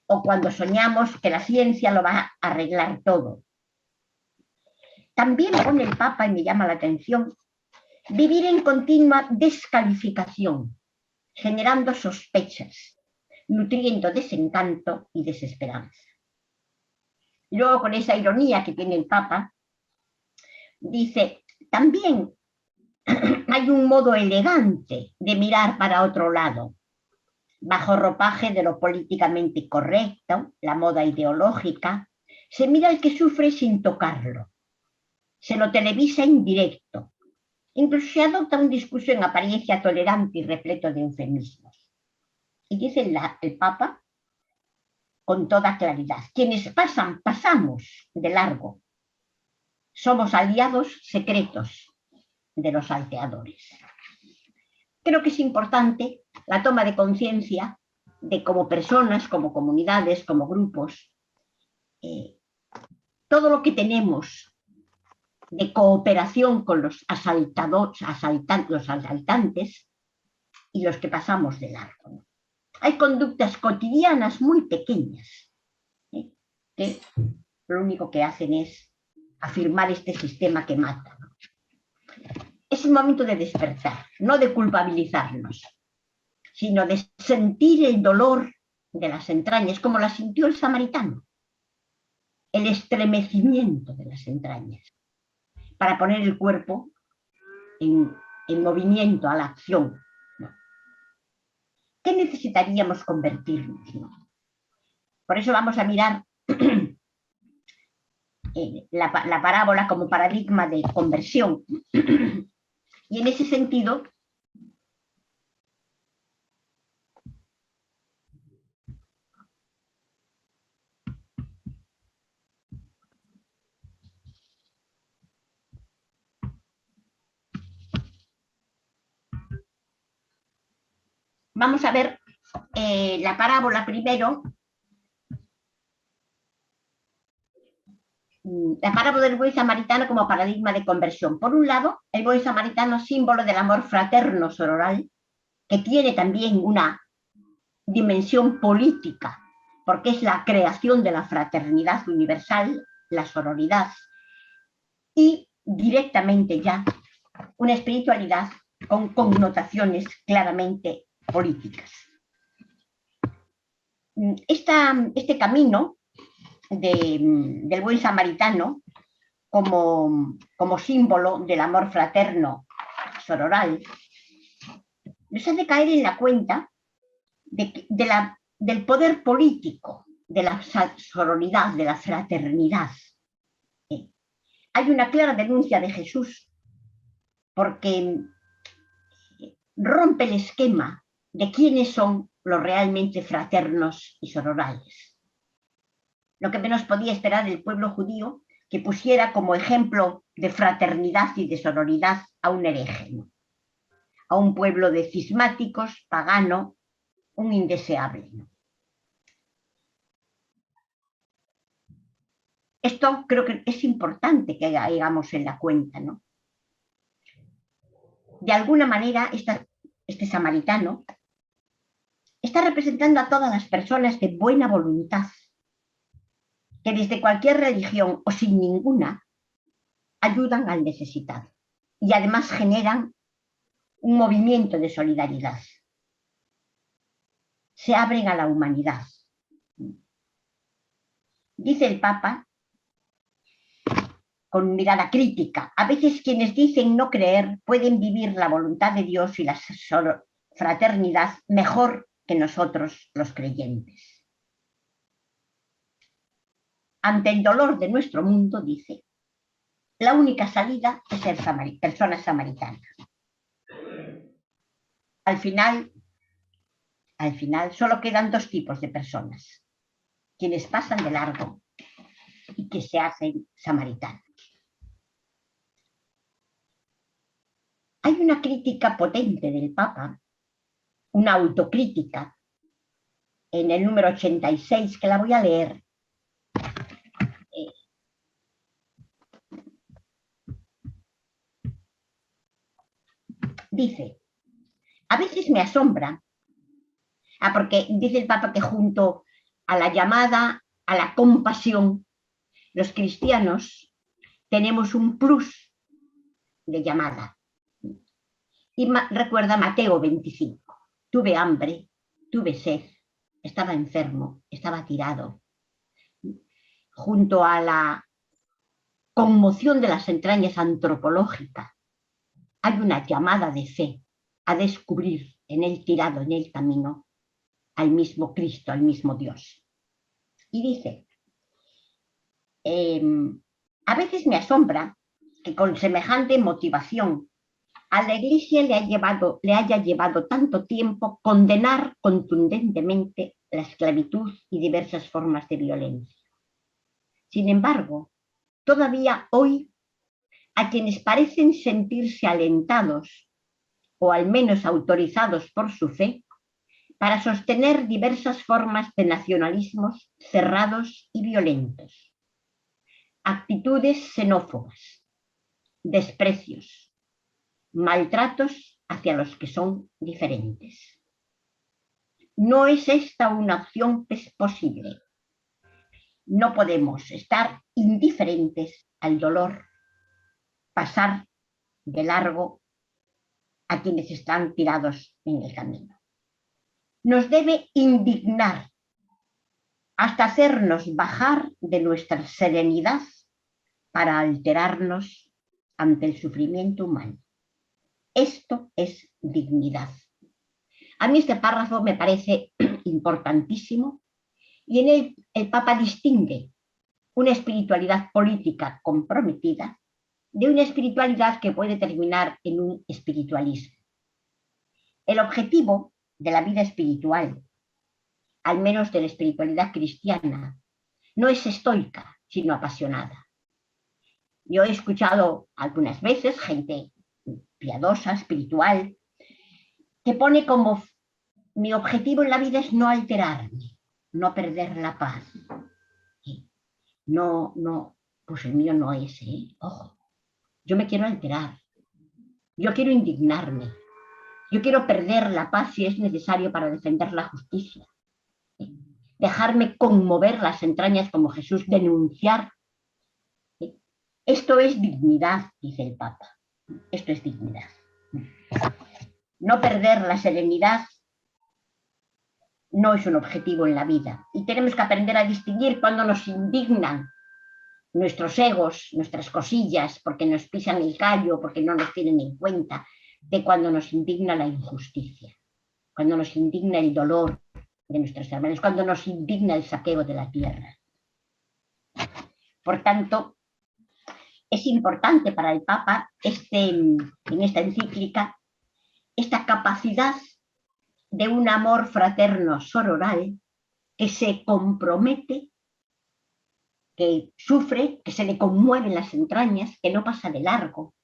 o cuando soñamos que la ciencia lo va a arreglar todo. También pone el Papa, y me llama la atención, vivir en continua descalificación, generando sospechas, nutriendo desencanto y desesperanza. Y luego, con esa ironía que tiene el Papa, dice, también hay un modo elegante de mirar para otro lado, bajo ropaje de lo políticamente correcto, la moda ideológica, se mira al que sufre sin tocarlo, se lo televisa en directo, incluso se adopta un discurso en apariencia tolerante y repleto de eufemismos. Y dice el Papa con toda claridad, quienes pasan, pasamos de largo, somos aliados secretos de los salteadores. Creo que es importante la toma de conciencia de como personas, como comunidades, como grupos, todo lo que tenemos de cooperación con los asaltantes y los que pasamos de largo. Hay conductas cotidianas muy pequeñas que lo único que hacen es afirmar este sistema que mata. Es el momento de despertar, no de culpabilizarnos, sino de sentir el dolor de las entrañas, como la sintió el samaritano, el estremecimiento de las entrañas, para poner el cuerpo en movimiento, a la acción. ¿No? ¿Qué necesitaríamos convertirnos? ¿No? Por eso vamos a mirar la parábola como paradigma de conversión. Y en ese sentido, vamos a ver la parábola primero. La parábola del buen samaritano como paradigma de conversión. Por un lado, el buen samaritano, símbolo del amor fraterno sororal, que tiene también una dimensión política, porque es la creación de la fraternidad universal, la sororidad, y directamente ya una espiritualidad con connotaciones claramente políticas. Este camino del buen samaritano como símbolo del amor fraterno sororal nos hace caer en la cuenta del poder político, de la sororidad, de la fraternidad. Hay una clara denuncia de Jesús porque rompe el esquema de quiénes son los realmente fraternos y sororales. Lo que menos podía esperar el pueblo judío que pusiera como ejemplo de fraternidad y de sororidad a un hereje, ¿no? A un pueblo de cismáticos, pagano, un indeseable, ¿no? Esto creo que es importante que hagamos en la cuenta, ¿no? De alguna manera, este samaritano está representando a todas las personas de buena voluntad, que desde cualquier religión o sin ninguna ayudan al necesitado y además generan un movimiento de solidaridad. Se abren a la humanidad. Dice el Papa, con mirada crítica, a veces quienes dicen no creer pueden vivir la voluntad de Dios y la fraternidad mejor que nosotros los creyentes. Ante el dolor de nuestro mundo, dice, la única salida es ser personas samaritanas. Al final, solo quedan dos tipos de personas, quienes pasan de largo y que se hacen samaritanos. Hay una crítica potente del Papa, una autocrítica, en el número 86, que la voy a leer. Dice, a veces me asombra Porque dice el Papa que junto a la llamada a la compasión, los cristianos tenemos un plus de llamada. Y recuerda Mateo 25. Tuve hambre, tuve sed, estaba enfermo, estaba tirado. Junto a la conmoción de las entrañas antropológicas, hay una llamada de fe a descubrir en el tirado, en el camino, al mismo Cristo, al mismo Dios. Y dice, a veces me asombra que con semejante motivación a la Iglesia le haya llevado tanto tiempo condenar contundentemente la esclavitud y diversas formas de violencia. Sin embargo, todavía hoy, a quienes parecen sentirse alentados o al menos autorizados por su fe para sostener diversas formas de nacionalismos cerrados y violentos, actitudes xenófobas, desprecios, maltratos hacia los que son diferentes. No es esta una opción posible. No podemos estar indiferentes al dolor, pasar de largo a quienes están tirados en el camino. Nos debe indignar hasta hacernos bajar de nuestra serenidad para alterarnos ante el sufrimiento humano. Esto es dignidad. A mí este párrafo me parece importantísimo y en él el Papa distingue una espiritualidad política comprometida de una espiritualidad que puede terminar en un espiritualismo. El objetivo de la vida espiritual, al menos de la espiritualidad cristiana, no es estoica, sino apasionada. Yo he escuchado algunas veces gente piadosa, espiritual, que pone como mi objetivo en la vida es no alterarme, no perder la paz. No, pues el mío no es, ojo. Yo me quiero alterar, yo quiero indignarme, yo quiero perder la paz si es necesario para defender la justicia, dejarme conmover las entrañas como Jesús, denunciar. Esto es dignidad, dice el Papa, esto es dignidad. No perder la serenidad no es un objetivo en la vida y tenemos que aprender a distinguir cuando nos indignan nuestros egos, nuestras cosillas, porque nos pisan el callo, porque no nos tienen en cuenta, de cuando nos indigna la injusticia, cuando nos indigna el dolor de nuestros hermanos, cuando nos indigna el saqueo de la tierra. Por tanto, es importante para el Papa en esta encíclica esta capacidad de un amor fraterno sororal que se compromete, que sufre, que se le conmueven las entrañas, que no pasa de largo,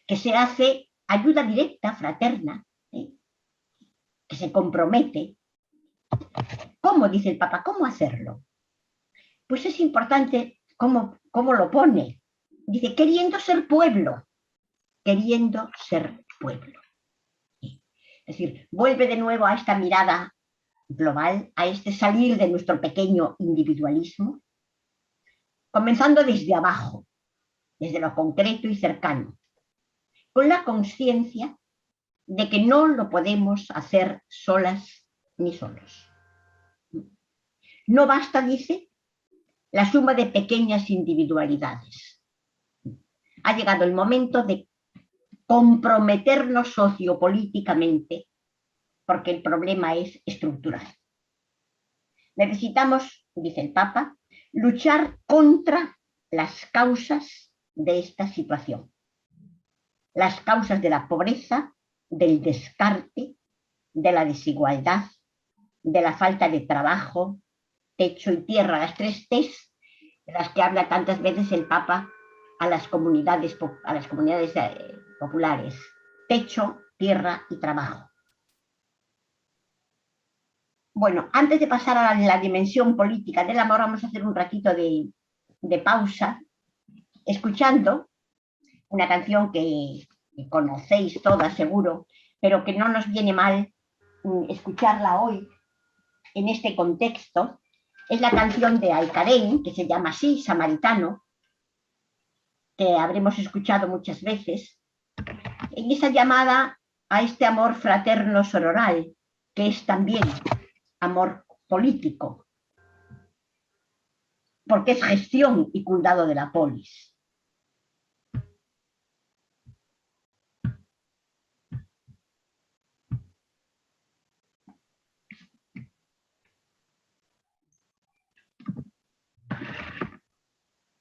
que se hace ayuda directa, fraterna, que se compromete. ¿Cómo, dice el Papa? ¿Cómo hacerlo? Pues es importante cómo lo pone. Dice, queriendo ser pueblo, queriendo ser pueblo. Es decir, vuelve de nuevo a esta mirada global, a este salir de nuestro pequeño individualismo, comenzando desde abajo, desde lo concreto y cercano, con la conciencia de que no lo podemos hacer solas ni solos. No basta, dice, la suma de pequeñas individualidades. Ha llegado el momento de comprometernos sociopolíticamente, porque el problema es estructural. Necesitamos, dice el Papa, luchar contra las causas de esta situación. Las causas de la pobreza, del descarte, de la desigualdad, de la falta de trabajo, techo y tierra, las 3 T's de las que habla tantas veces el Papa a las comunidades populares. Techo, tierra y trabajo. Bueno, antes de pasar a la dimensión política del amor, vamos a hacer un ratito de pausa, escuchando una canción que conocéis todas seguro, pero que no nos viene mal escucharla hoy, en este contexto es la canción de Alcarén, que se llama así, Samaritano, que habremos escuchado muchas veces, en esa llamada a este amor fraterno sororal, que es también amor político, porque es gestión y cuidado de la polis.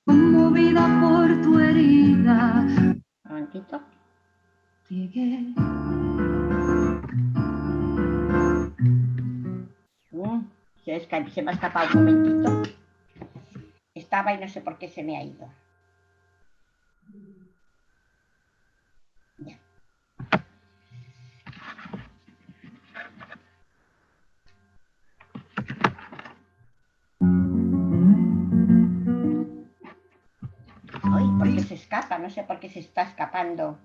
Conmovida por tu herida.
Un momentito.
Llegué.
Se me ha escapado un momentito. Estaba y no sé por qué se me ha ido. Ya. Ay, ¿por qué se escapa? No sé por qué se está escapando.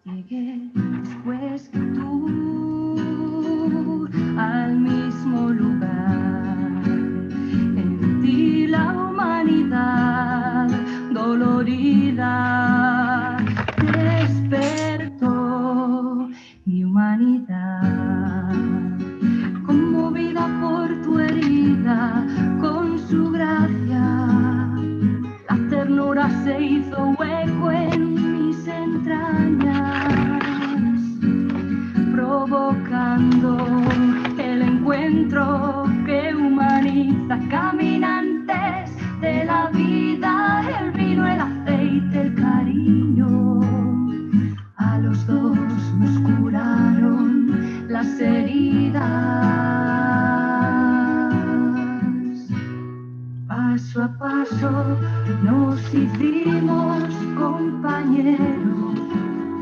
Llegué después que tú al mismo lugar. En ti la humanidad dolorida despertó mi humanidad. Conmovida por tu herida, con su gracia, la ternura se hizo hueco en mis entrañas, provocando el encuentro que humaniza caminantes de la vida, el vino, el aceite, el cariño. A los dos nos curaron las heridas. Paso a paso nos hicimos compañeros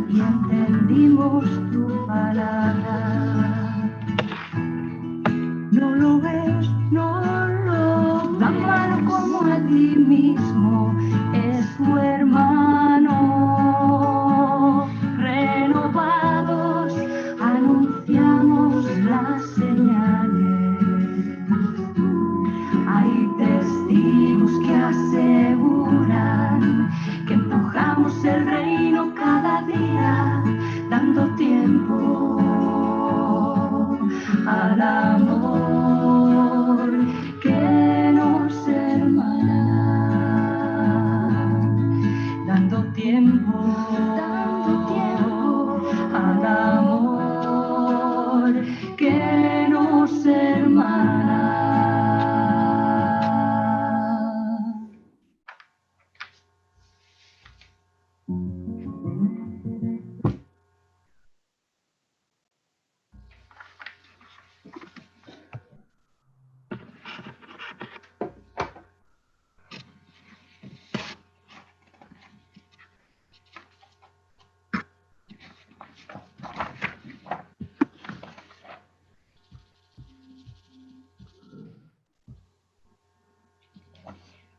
y entendimos tu palabra. No lo ves, no lo ves. Tan malo como a ti mismo es tu hermano. Renovados anunciamos las señales. Hay testigos que aseguran que empujamos el reino cada día, dando tiempo al amor que nos hermana, dando tiempo al amor que nos hermana.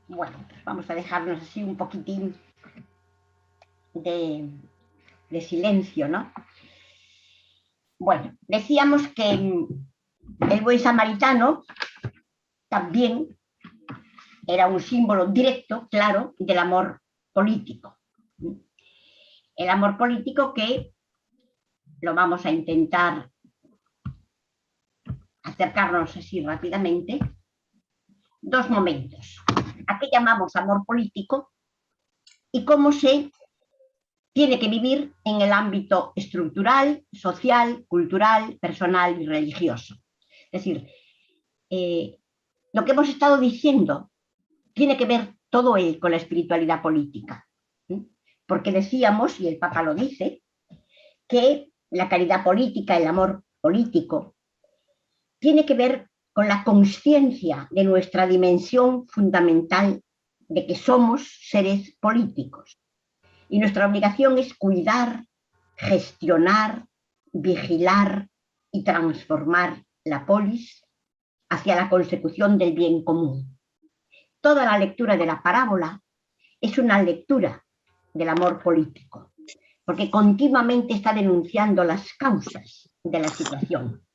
Bueno, pues vamos a dejarnos así un poquitín de silencio, ¿no? Bueno, decíamos que el buen samaritano también era un símbolo directo, claro, del amor político. El amor político que lo vamos a intentar acercarnos así rápidamente. Dos momentos. ¿A qué llamamos amor político? Y cómo se tiene que vivir en el ámbito estructural, social, cultural, personal y religioso. Es decir, lo que hemos estado diciendo tiene que ver todo él con la espiritualidad política. Porque decíamos, y el Papa lo dice, que la caridad política, el amor político, tiene que ver con la consciencia de nuestra dimensión fundamental de que somos seres políticos. Y nuestra obligación es cuidar, gestionar, vigilar y transformar la polis hacia la consecución del bien común. Toda la lectura de la parábola es una lectura del amor político, porque continuamente está denunciando las causas de la situación,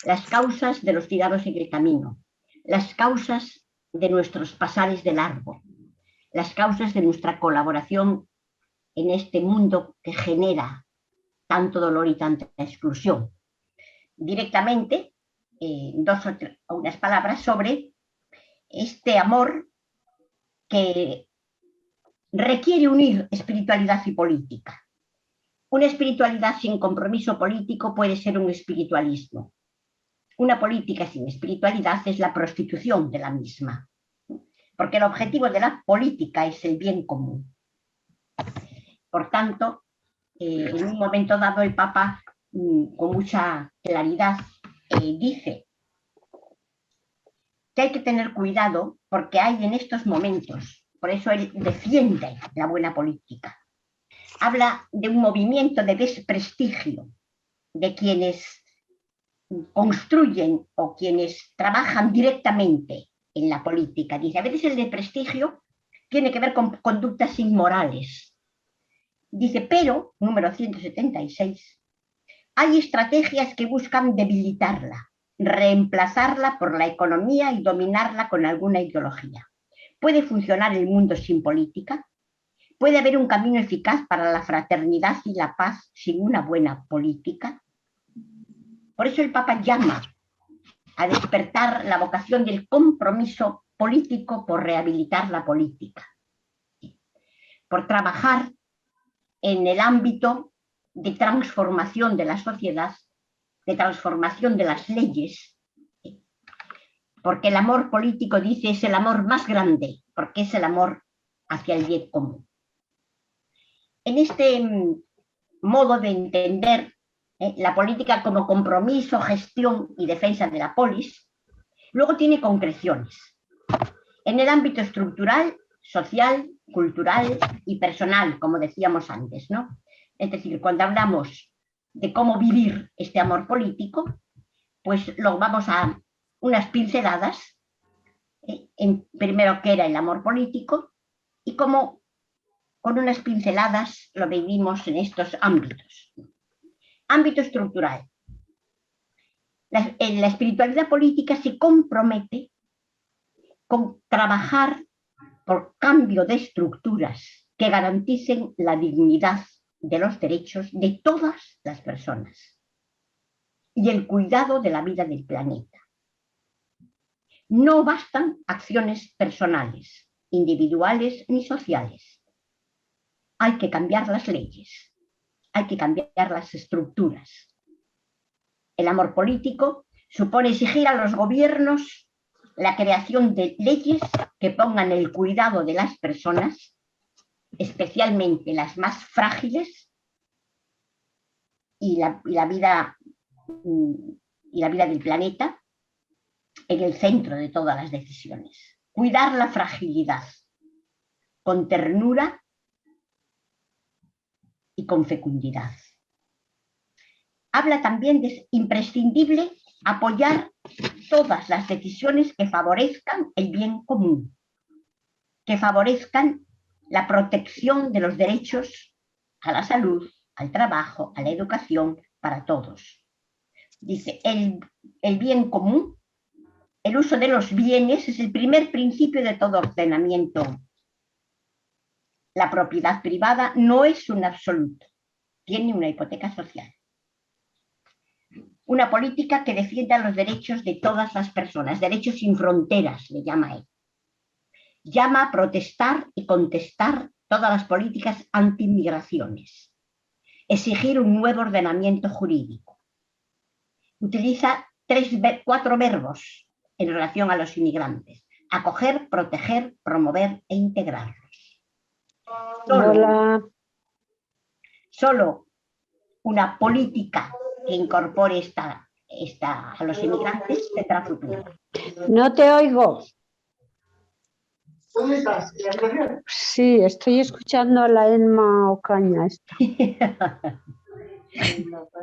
las causas de los tirados en el camino, las causas de nuestros pasares de largo, las causas de nuestra colaboración en este mundo que genera tanto dolor y tanta exclusión. Directamente, unas palabras sobre este amor que requiere unir espiritualidad y política. Una espiritualidad sin compromiso político puede ser un espiritualismo. Una política sin espiritualidad es la prostitución de la misma, porque el objetivo de la política es el bien común. Por tanto, en un momento dado el Papa, con mucha claridad, dice que hay que tener cuidado porque hay en estos momentos, por eso él defiende la buena política. Habla de un movimiento de desprestigio de quienes construyen o quienes trabajan directamente en la política. Dice, a veces el desprestigio tiene que ver con conductas inmorales. Dice, pero, número 176, hay estrategias que buscan debilitarla, reemplazarla por la economía y dominarla con alguna ideología. ¿Puede funcionar el mundo sin política? ¿Puede haber un camino eficaz para la fraternidad y la paz sin una buena política? Por eso el Papa llama a despertar la vocación del compromiso político por rehabilitar la política, por trabajar en el ámbito de transformación de la sociedad, de transformación de las leyes, porque el amor político, dice, es el amor más grande, porque es el amor hacia el bien común. En este modo de entender la política como compromiso, gestión y defensa de la polis, luego tiene concreciones. En el ámbito estructural, social, cultural y personal, como decíamos antes, ¿no? Es decir, cuando hablamos de cómo vivir este amor político, pues lo vamos a unas pinceladas, primero qué era el amor político y cómo con unas pinceladas lo vivimos en estos ámbitos. Ámbito estructural. La espiritualidad política se compromete con trabajar por cambio de estructuras que garanticen la dignidad de los derechos de todas las personas y el cuidado de la vida del planeta. No bastan acciones personales, individuales ni sociales. Hay que cambiar las leyes, hay que cambiar las estructuras. El amor político supone exigir a los gobiernos la creación de leyes que pongan el cuidado de las personas, especialmente las más frágiles, y la vida del planeta en el centro de todas las decisiones. Cuidar la fragilidad con ternura y con fecundidad. Habla también de imprescindible apoyar todas las decisiones que favorezcan el bien común, que favorezcan la protección de los derechos a la salud, al trabajo, a la educación, para todos. Dice, el bien común, el uso de los bienes es el primer principio de todo ordenamiento. La propiedad privada no es un absoluto, tiene una hipoteca social. Una política que defienda los derechos de todas las personas, derechos sin fronteras, le llama él. Llama a protestar y contestar todas las políticas anti-inmigraciones. Exigir un nuevo ordenamiento jurídico. Utiliza 4 verbos en relación a los inmigrantes: acoger, proteger, promover e integrarlos. Solo una política que incorpore a los inmigrantes tendrá futuro.
No te oigo. Sí, estoy escuchando a la Emma Ocaña.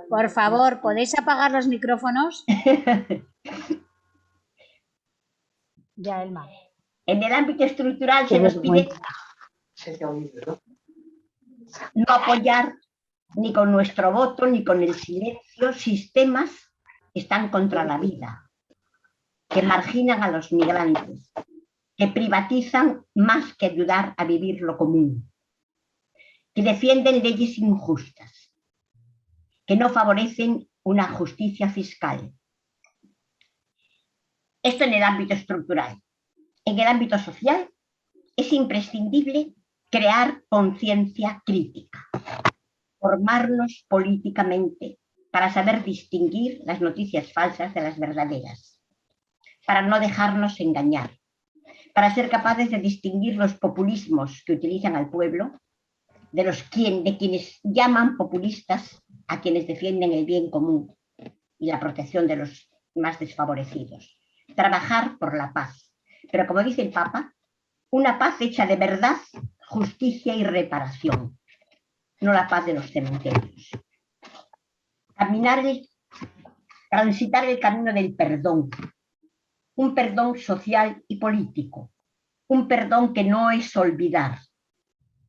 Por favor, ¿podéis apagar los micrófonos? Ya, Elma.
En el ámbito estructural se nos pide no apoyar ni con nuestro voto ni con el silencio sistemas que están contra la vida, que marginan a los migrantes, que privatizan más que ayudar a vivir lo común, que defienden leyes injustas, que no favorecen una justicia fiscal. Esto en el ámbito estructural. En el ámbito social es imprescindible crear conciencia crítica, formarnos políticamente para saber distinguir las noticias falsas de las verdaderas, para no dejarnos engañar, para ser capaces de distinguir los populismos que utilizan al pueblo de quienes llaman populistas a quienes defienden el bien común y la protección de los más desfavorecidos. Trabajar por la paz. Pero como dice el Papa, una paz hecha de verdad, justicia y reparación, no la paz de los cementerios. Transitar el camino del perdón, un perdón social y político, un perdón que no es olvidar,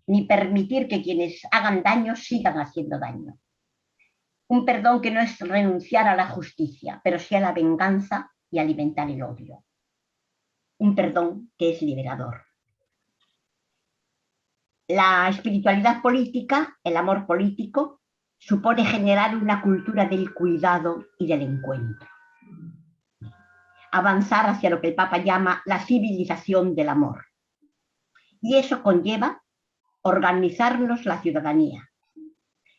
ni permitir que quienes hagan daño sigan haciendo daño. Un perdón que no es renunciar a la justicia, pero sí a la venganza y alimentar el odio. Un perdón que es liberador. La espiritualidad política, el amor político, supone generar una cultura del cuidado y del encuentro. Avanzar hacia lo que el Papa llama la civilización del amor. Y eso conlleva organizarnos la ciudadanía,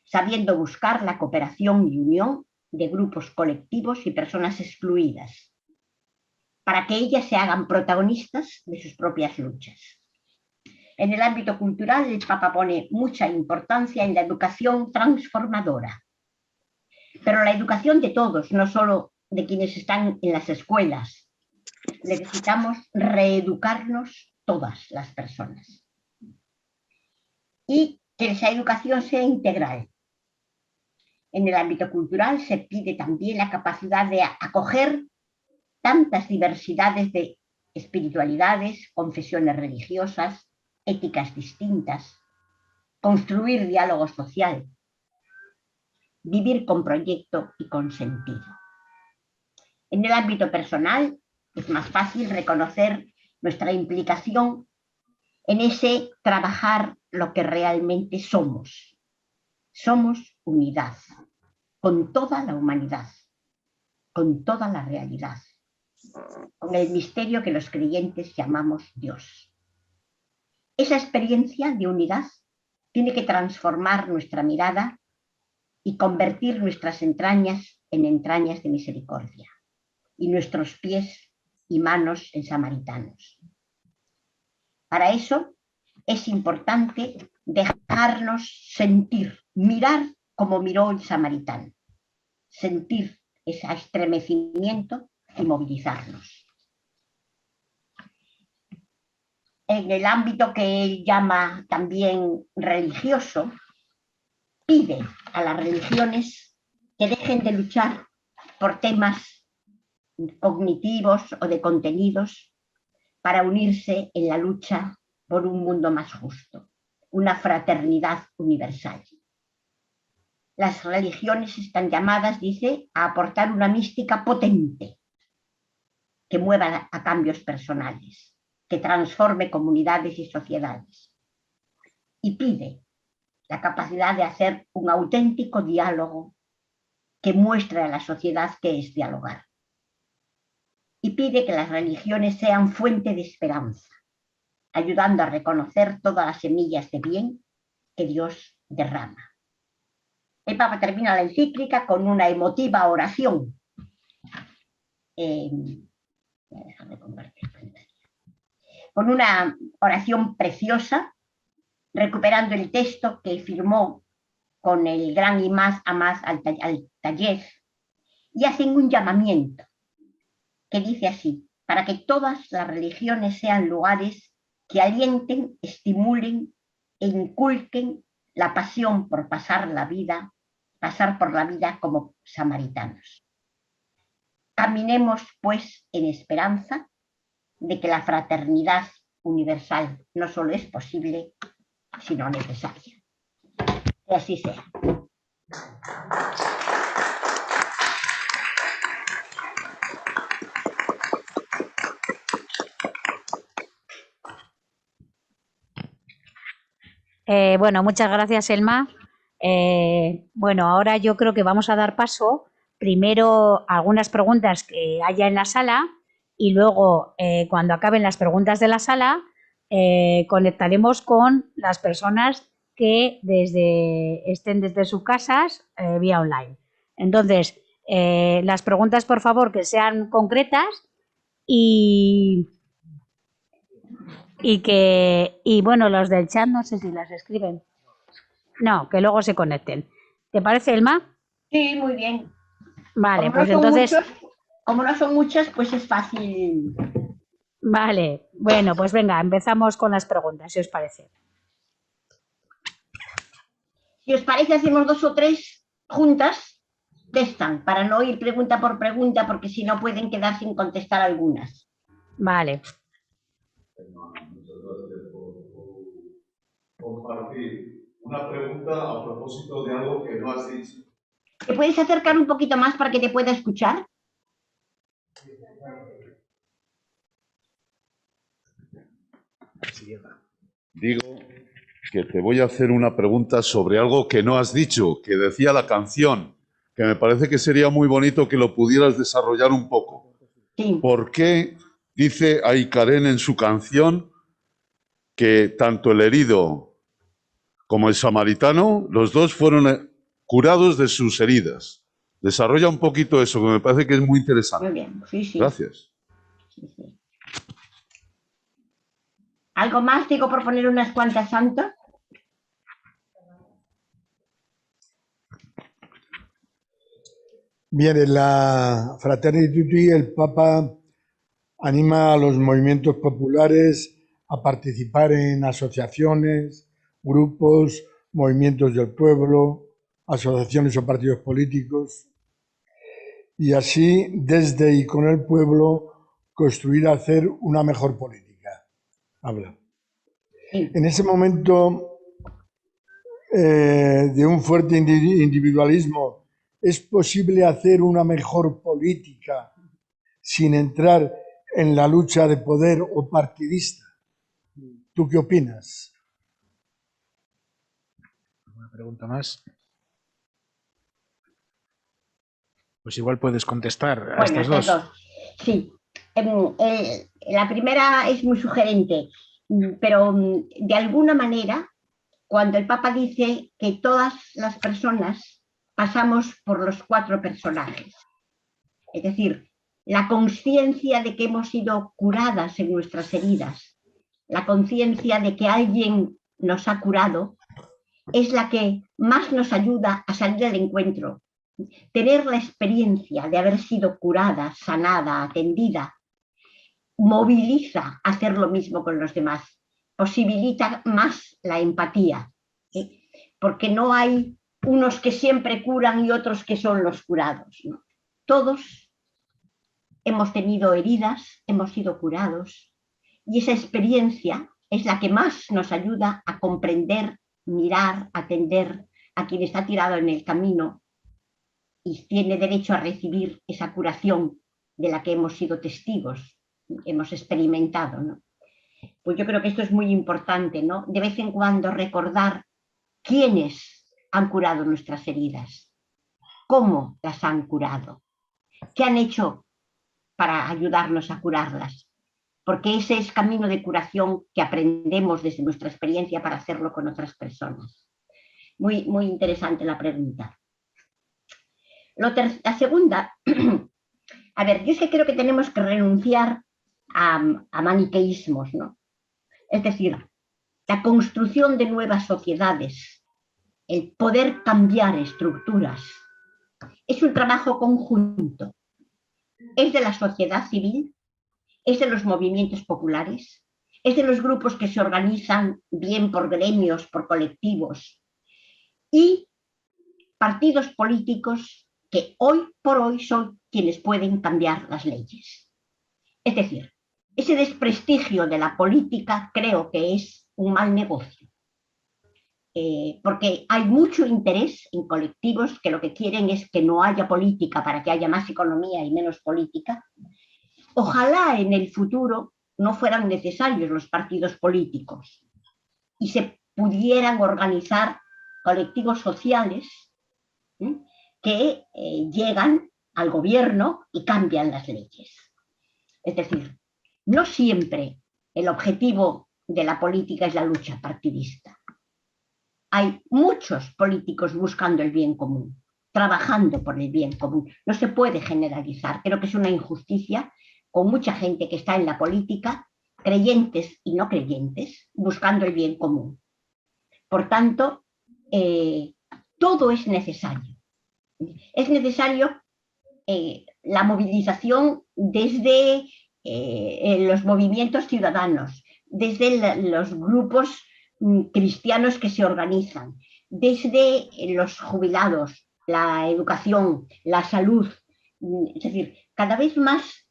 sabiendo buscar la cooperación y unión de grupos colectivos y personas excluidas, para que ellas se hagan protagonistas de sus propias luchas. En el ámbito cultural, el Papa pone mucha importancia en la educación transformadora, pero la educación de todos, no solo de quienes están en las escuelas. Necesitamos reeducarnos todas las personas. Y que esa educación sea integral. En el ámbito cultural se pide también la capacidad de acoger tantas diversidades de espiritualidades, confesiones religiosas, éticas distintas, construir diálogo social, vivir con proyecto y con sentido. En el ámbito personal es más fácil reconocer nuestra implicación en ese trabajar lo que realmente somos. Somos unidad, con toda la humanidad, con toda la realidad, con el misterio que los creyentes llamamos Dios. Esa experiencia de unidad tiene que transformar nuestra mirada y convertir nuestras entrañas en entrañas de misericordia y nuestros pies y manos en samaritanos. Para eso es importante dejarnos sentir, mirar como miró el samaritano, sentir ese estremecimiento y movilizarnos. En el ámbito que él llama también religioso, pide a las religiones que dejen de luchar por temas cognitivos o de contenidos para unirse en la lucha por un mundo más justo, una fraternidad universal. Las religiones están llamadas, dice, a aportar una mística potente que mueva a cambios personales, que transforme comunidades y sociedades. Y pide la capacidad de hacer un auténtico diálogo que muestre a la sociedad qué es dialogar. Y pide que las religiones sean fuente de esperanza, ayudando a reconocer todas las semillas de bien que Dios derrama. El Papa termina la encíclica con una emotiva oración. Con una oración preciosa, recuperando el texto que firmó con el gran imán Ahmad al-Tayeb, y hacen un llamamiento que dice así: para que todas las religiones sean lugares que alienten, estimulen e inculquen la pasión por pasar por la vida como samaritanos. Caminemos, pues, en esperanza, de que la fraternidad universal no solo es posible, sino necesaria. Que así sea.
Bueno, muchas gracias, Elma. Bueno, ahora yo creo que vamos a dar paso primero a algunas preguntas que haya en la sala y luego, cuando acaben las preguntas de la sala, conectaremos con las personas que estén desde sus casas vía online. Entonces, las preguntas, por favor, que sean concretas y bueno, los del chat no sé si las escriben. No, que luego se conecten. ¿Te parece, Elma?
Sí, muy bien.
Vale,
Como
pues
no son
entonces...
como no son muchas, pues es fácil.
Vale, bueno, pues venga, empezamos con las preguntas, si os parece.
Si os parece, hacemos 2 o 3 juntas, testan, para no ir pregunta por pregunta, porque si no pueden quedar sin contestar algunas.
Vale.
Muchas gracias por compartir una pregunta a propósito de algo que no has dicho.
¿Te puedes acercar un poquito más para que te pueda escuchar?
Digo que te voy a hacer una pregunta sobre algo que no has dicho, que decía la canción, que me parece que sería muy bonito que lo pudieras desarrollar un poco.
Sí.
¿Por qué dice Aykaren en su canción que tanto el herido como el samaritano, los dos fueron curados de sus heridas? Desarrolla un poquito eso, que me parece que es muy interesante.
Muy bien, sí, sí.
Gracias.
Sí, sí. ¿Algo más? Digo por poner unas cuantas, Santo.
Bien, en la Fratelli Tutti el Papa anima a los movimientos populares a participar en asociaciones, grupos, movimientos del pueblo, asociaciones o partidos políticos, y así, desde y con el pueblo, construir, hacer una mejor política. Habla. En ese momento de un fuerte individualismo, ¿es posible hacer una mejor política sin entrar en la lucha de poder o partidista? ¿Tú qué opinas?
Una pregunta más. Pues igual puedes contestar a estas dos.
Sí. La primera es muy sugerente, pero de alguna manera, cuando el Papa dice que todas las personas pasamos por los 4 personajes, es decir, la conciencia de que hemos sido curadas en nuestras heridas, la conciencia de que alguien nos ha curado, es la que más nos ayuda a salir al encuentro. Tener la experiencia de haber sido curada, sanada, atendida, moviliza a hacer lo mismo con los demás, posibilita más la empatía, ¿sí? Porque no hay unos que siempre curan y otros que son los curados, ¿no? Todos hemos tenido heridas, hemos sido curados, y esa experiencia es la que más nos ayuda a comprender, mirar, atender a quien está tirado en el camino y tiene derecho a recibir esa curación de la que hemos sido testigos, hemos experimentado, ¿no? Pues yo creo que esto es muy importante, ¿no? De vez en cuando recordar quiénes han curado nuestras heridas, cómo las han curado, qué han hecho para ayudarnos a curarlas, porque ese es camino de curación que aprendemos desde nuestra experiencia para hacerlo con otras personas. Muy, muy interesante la pregunta. La segunda, a ver, yo es que creo que tenemos que renunciar a maniqueísmos, ¿no? Es decir, la construcción de nuevas sociedades, el poder cambiar estructuras, es un trabajo conjunto. Es de la sociedad civil, es de los movimientos populares, es de los grupos que se organizan bien por gremios, por colectivos, y partidos políticos que hoy por hoy son quienes pueden cambiar las leyes. Es decir, ese desprestigio de la política creo que es un mal negocio. Porque hay mucho interés en colectivos que lo que quieren es que no haya política para que haya más economía y menos política. Ojalá en el futuro no fueran necesarios los partidos políticos y se pudieran organizar colectivos sociales que llegan al gobierno y cambian las leyes. Es decir, no siempre el objetivo de la política es la lucha partidista. Hay muchos políticos buscando el bien común, trabajando por el bien común. No se puede generalizar. Creo que es una injusticia con mucha gente que está en la política, creyentes y no creyentes, buscando el bien común. Por tanto, todo es necesario. Es necesario la movilización desde los movimientos ciudadanos, desde los grupos cristianos que se organizan, desde los jubilados, la educación, la salud. Es decir, cada vez más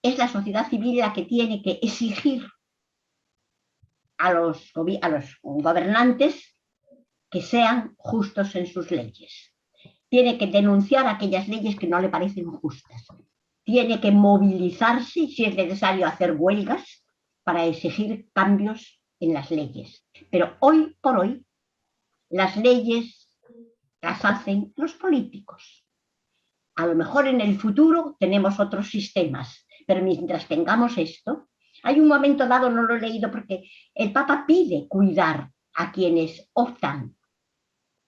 es la sociedad civil la que tiene que exigir a los gobernantes que sean justos en sus leyes. Tiene que denunciar aquellas leyes que no le parecen justas. Tiene que movilizarse, si es necesario, hacer huelgas para exigir cambios en las leyes. Pero hoy por hoy, las leyes las hacen los políticos. A lo mejor en el futuro tenemos otros sistemas, pero mientras tengamos esto, hay un momento dado, no lo he leído porque el Papa pide cuidar a quienes optan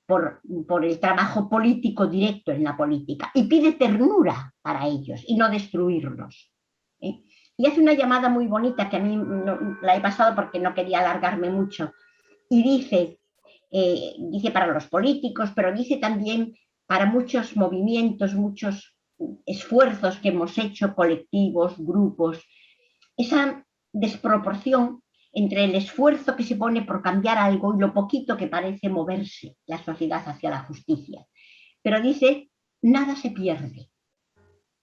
por el trabajo político directo en la política y pide ternura para ellos y no destruirlos. Y hace una llamada muy bonita que a mí no, la he pasado porque no quería alargarme mucho, y dice para los políticos, pero dice también para muchos movimientos, muchos esfuerzos que hemos hecho, colectivos, grupos, esa desproporción entre el esfuerzo que se pone por cambiar algo y lo poquito que parece moverse la sociedad hacia la justicia. Pero dice, nada se pierde.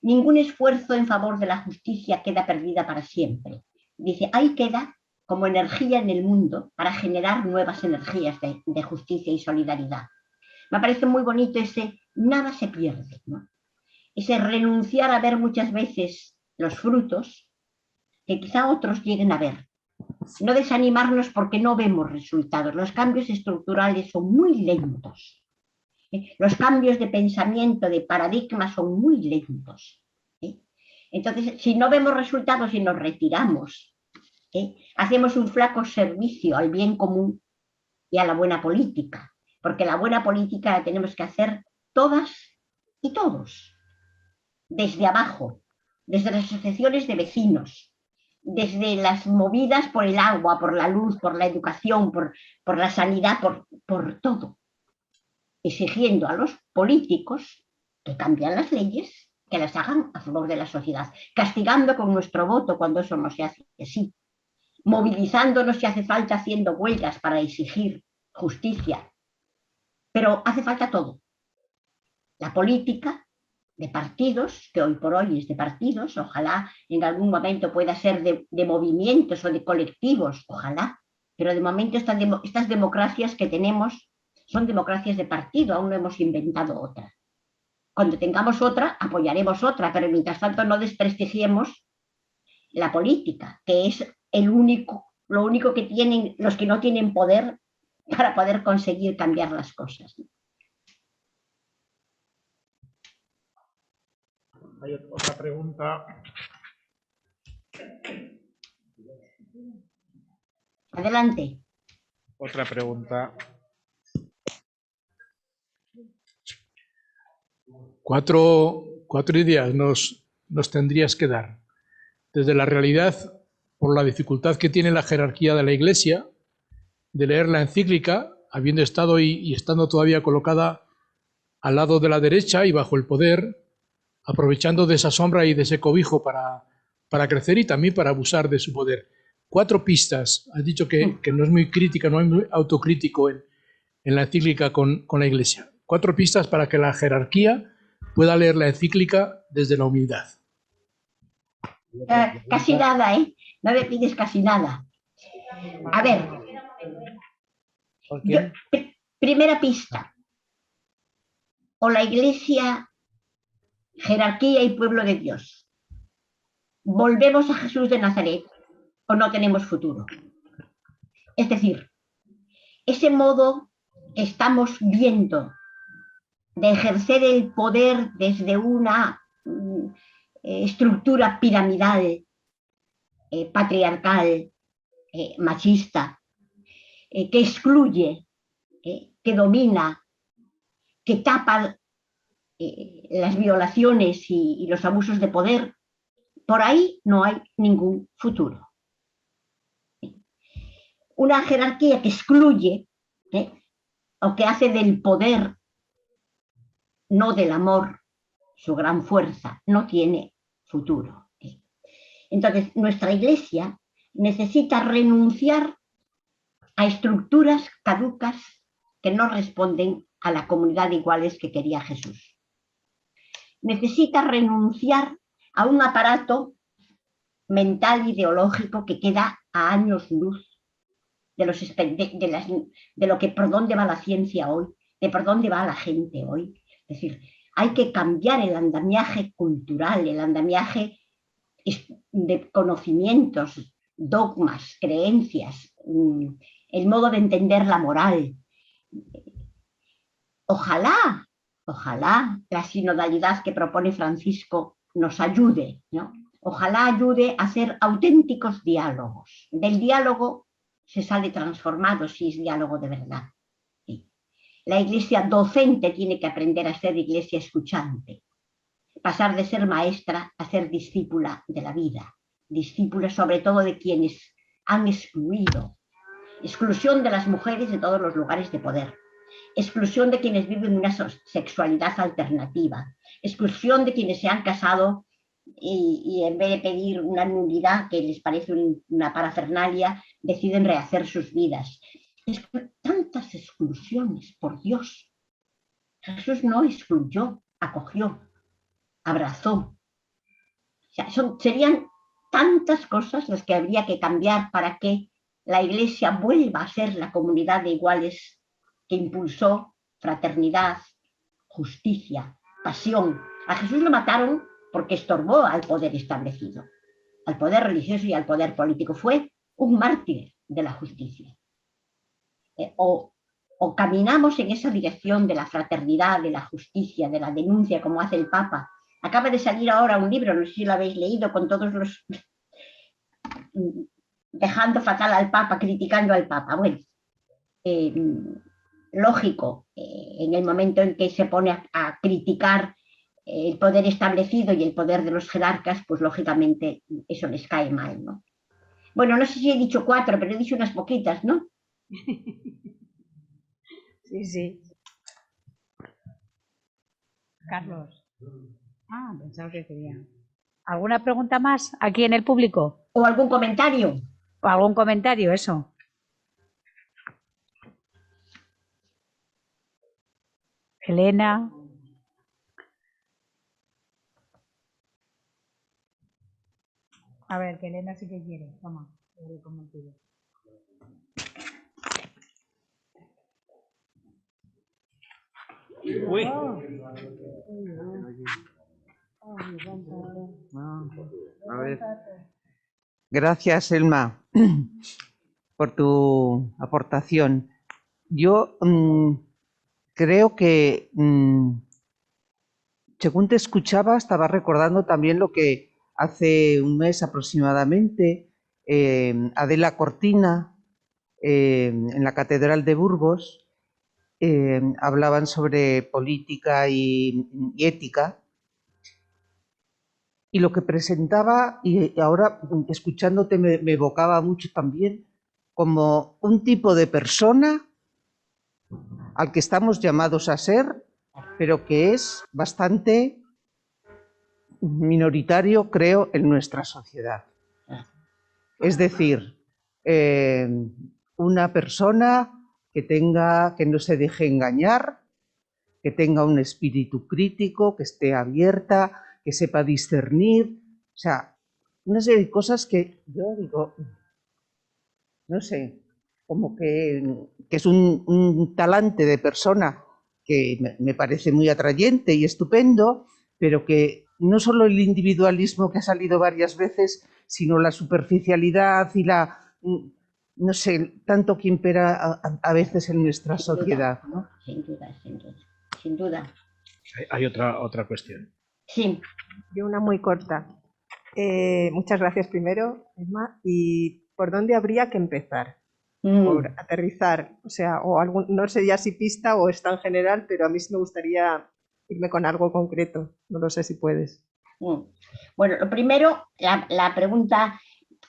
Ningún esfuerzo en favor de la justicia queda perdida para siempre. Dice, ahí queda como energía en el mundo para generar nuevas energías de justicia y solidaridad. Me parece muy bonito ese nada se pierde, ¿no? Ese renunciar a ver muchas veces los frutos que quizá otros lleguen a ver. No desanimarnos porque no vemos resultados. Los cambios estructurales son muy lentos. Los cambios de pensamiento, de paradigma son muy lentos. Entonces, si no vemos resultados y nos retiramos, hacemos un flaco servicio al bien común y a la buena política, porque la buena política la tenemos que hacer todas y todos, desde abajo, desde las asociaciones de vecinos, desde las movidas por el agua, por la luz, por la educación, por la sanidad, por todo, exigiendo a los políticos que cambian las leyes, que las hagan a favor de la sociedad, castigando con nuestro voto cuando eso no se hace así, movilizándonos si hace falta, haciendo huelgas para exigir justicia. Pero hace falta todo. La política de partidos, que hoy por hoy es de partidos, ojalá en algún momento pueda ser de movimientos o de colectivos, ojalá, pero de momento estas democracias que tenemos son democracias de partido, aún no hemos inventado otra. Cuando tengamos otra, apoyaremos otra, pero mientras tanto no desprestigiemos la política, que es lo único que tienen los que no tienen poder para poder conseguir cambiar las cosas.
Hay otra pregunta.
Adelante.
Otra pregunta. Cuatro ideas nos tendrías que dar. Desde la realidad, por la dificultad que tiene la jerarquía de la Iglesia, de leer la encíclica, habiendo estado y estando todavía colocada al lado de la derecha y bajo el poder, aprovechando de esa sombra y de ese cobijo para crecer y también para abusar de su poder. 4 pistas. Has dicho que no es muy crítica, no es muy autocrítico en la encíclica con la Iglesia. 4 pistas para que la jerarquía pueda leer la encíclica desde la humildad.
Casi nada, ¿eh? No me pides casi nada. A ver, primera pista. O la Iglesia, jerarquía y pueblo de Dios. ¿Volvemos a Jesús de Nazaret o no tenemos futuro? Es decir, ese modo que estamos viendo de ejercer el poder desde una estructura piramidal, patriarcal, machista, que excluye, que domina, que tapa las violaciones y los abusos de poder, por ahí no hay ningún futuro. Una jerarquía que excluye o que hace del poder, no del amor, su gran fuerza, no tiene futuro. Entonces, nuestra Iglesia necesita renunciar a estructuras caducas que no responden a la comunidad de iguales que quería Jesús. Necesita renunciar a un aparato mental ideológico que queda a años luz de lo que por dónde va la ciencia hoy, de por dónde va la gente hoy. Es decir, hay que cambiar el andamiaje cultural, el andamiaje de conocimientos, dogmas, creencias, el modo de entender la moral. Ojalá la sinodalidad que propone Francisco nos ayude, ¿no? Ojalá ayude a hacer auténticos diálogos. Del diálogo se sale transformado si es diálogo de verdad. Sí. La Iglesia docente tiene que aprender a ser Iglesia escuchante, pasar de ser maestra a ser discípula de la vida, discípula sobre todo de quienes han excluido, exclusión de las mujeres de todos los lugares de poder, exclusión de quienes viven una sexualidad alternativa, exclusión de quienes se han casado y en vez de pedir una nulidad que les parece una parafernalia, deciden rehacer sus vidas. Tantas exclusiones, por Dios. Jesús no excluyó, acogió, abrazó. O sea, serían tantas cosas las que habría que cambiar para que la Iglesia vuelva a ser la comunidad de iguales que impulsó fraternidad, justicia, pasión. A Jesús lo mataron porque estorbó al poder establecido, al poder religioso y al poder político. Fue un mártir de la justicia. O caminamos en esa dirección de la fraternidad, de la justicia, de la denuncia, como hace el Papa. Acaba de salir ahora un libro, no sé si lo habéis leído, con todos los... dejando fatal al Papa, criticando al Papa. Bueno, lógico, en el momento en que se pone a criticar el poder establecido y el poder de los jerarcas, pues lógicamente eso les cae mal, ¿no? Bueno, no sé si he dicho 4, pero he dicho unas poquitas, ¿no?
Sí, sí. Carlos. Pensaba que quería. ¿Alguna pregunta más aquí en el público?
¿O algún comentario?
¿O algún comentario, eso? Elena. A ver, que Elena sí que quiere. Toma,
Uy. A ver. Gracias, Elma, por tu aportación. Yo creo que, según te escuchaba, estaba recordando también lo que hace un mes aproximadamente Adela Cortina en la Catedral de Burgos hablaban sobre política y ética. Y lo que presentaba, y ahora escuchándote me evocaba mucho también, como un tipo de persona al que estamos llamados a ser, pero que es bastante minoritario, creo, en nuestra sociedad. Es decir, una persona que no se deje engañar, que tenga un espíritu crítico, que esté abierta, que sepa discernir. O sea, una serie de cosas que yo digo, no sé, como que es un talante de persona que me parece muy atrayente y estupendo, pero que no solo el individualismo que ha salido varias veces, sino la superficialidad y no sé, tanto que impera a veces en nuestra sociedad, ¿no?
Sin duda, sin duda, sin duda.
Hay otra cuestión.
Sí.
Yo una muy corta. Muchas gracias primero, Emma. ¿Y por dónde habría que empezar? Por aterrizar, o sea, no sé ya si pista o es tan general, pero a mí sí me gustaría irme con algo concreto. No lo sé si puedes.
Bueno, lo primero, la pregunta,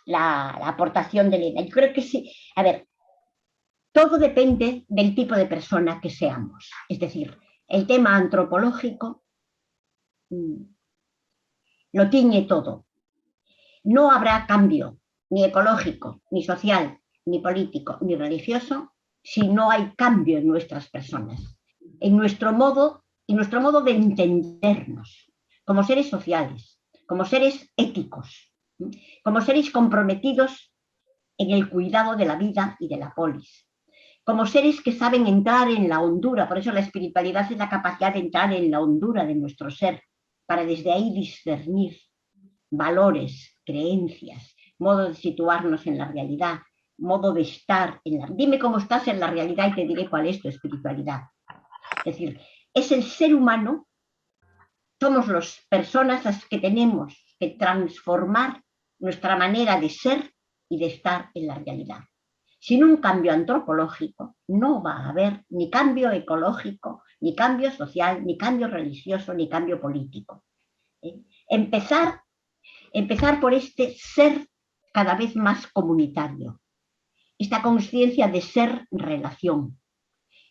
la aportación de Elena. Yo creo que sí. A ver, todo depende del tipo de persona que seamos. Es decir, el tema antropológico lo tiñe todo. No habrá cambio, ni ecológico, ni social, ni político, ni religioso, si no hay cambio en nuestras personas, en nuestro modo de entendernos como seres sociales, como seres éticos, como seres comprometidos en el cuidado de la vida y de la polis, como seres que saben entrar en la hondura. Por eso la espiritualidad es la capacidad de entrar en la hondura de nuestro ser, para desde ahí discernir valores, creencias, modo de situarnos en la realidad, modo de estar en la... Dime cómo estás en la realidad y te diré cuál es tu espiritualidad. Es decir, es el ser humano, somos las personas las que tenemos que transformar nuestra manera de ser y de estar en la realidad. Sin un cambio antropológico no va a haber ni cambio ecológico, ni cambio social, ni cambio religioso, ni cambio político. Empezar por este ser cada vez más comunitario, esta conciencia de ser relación,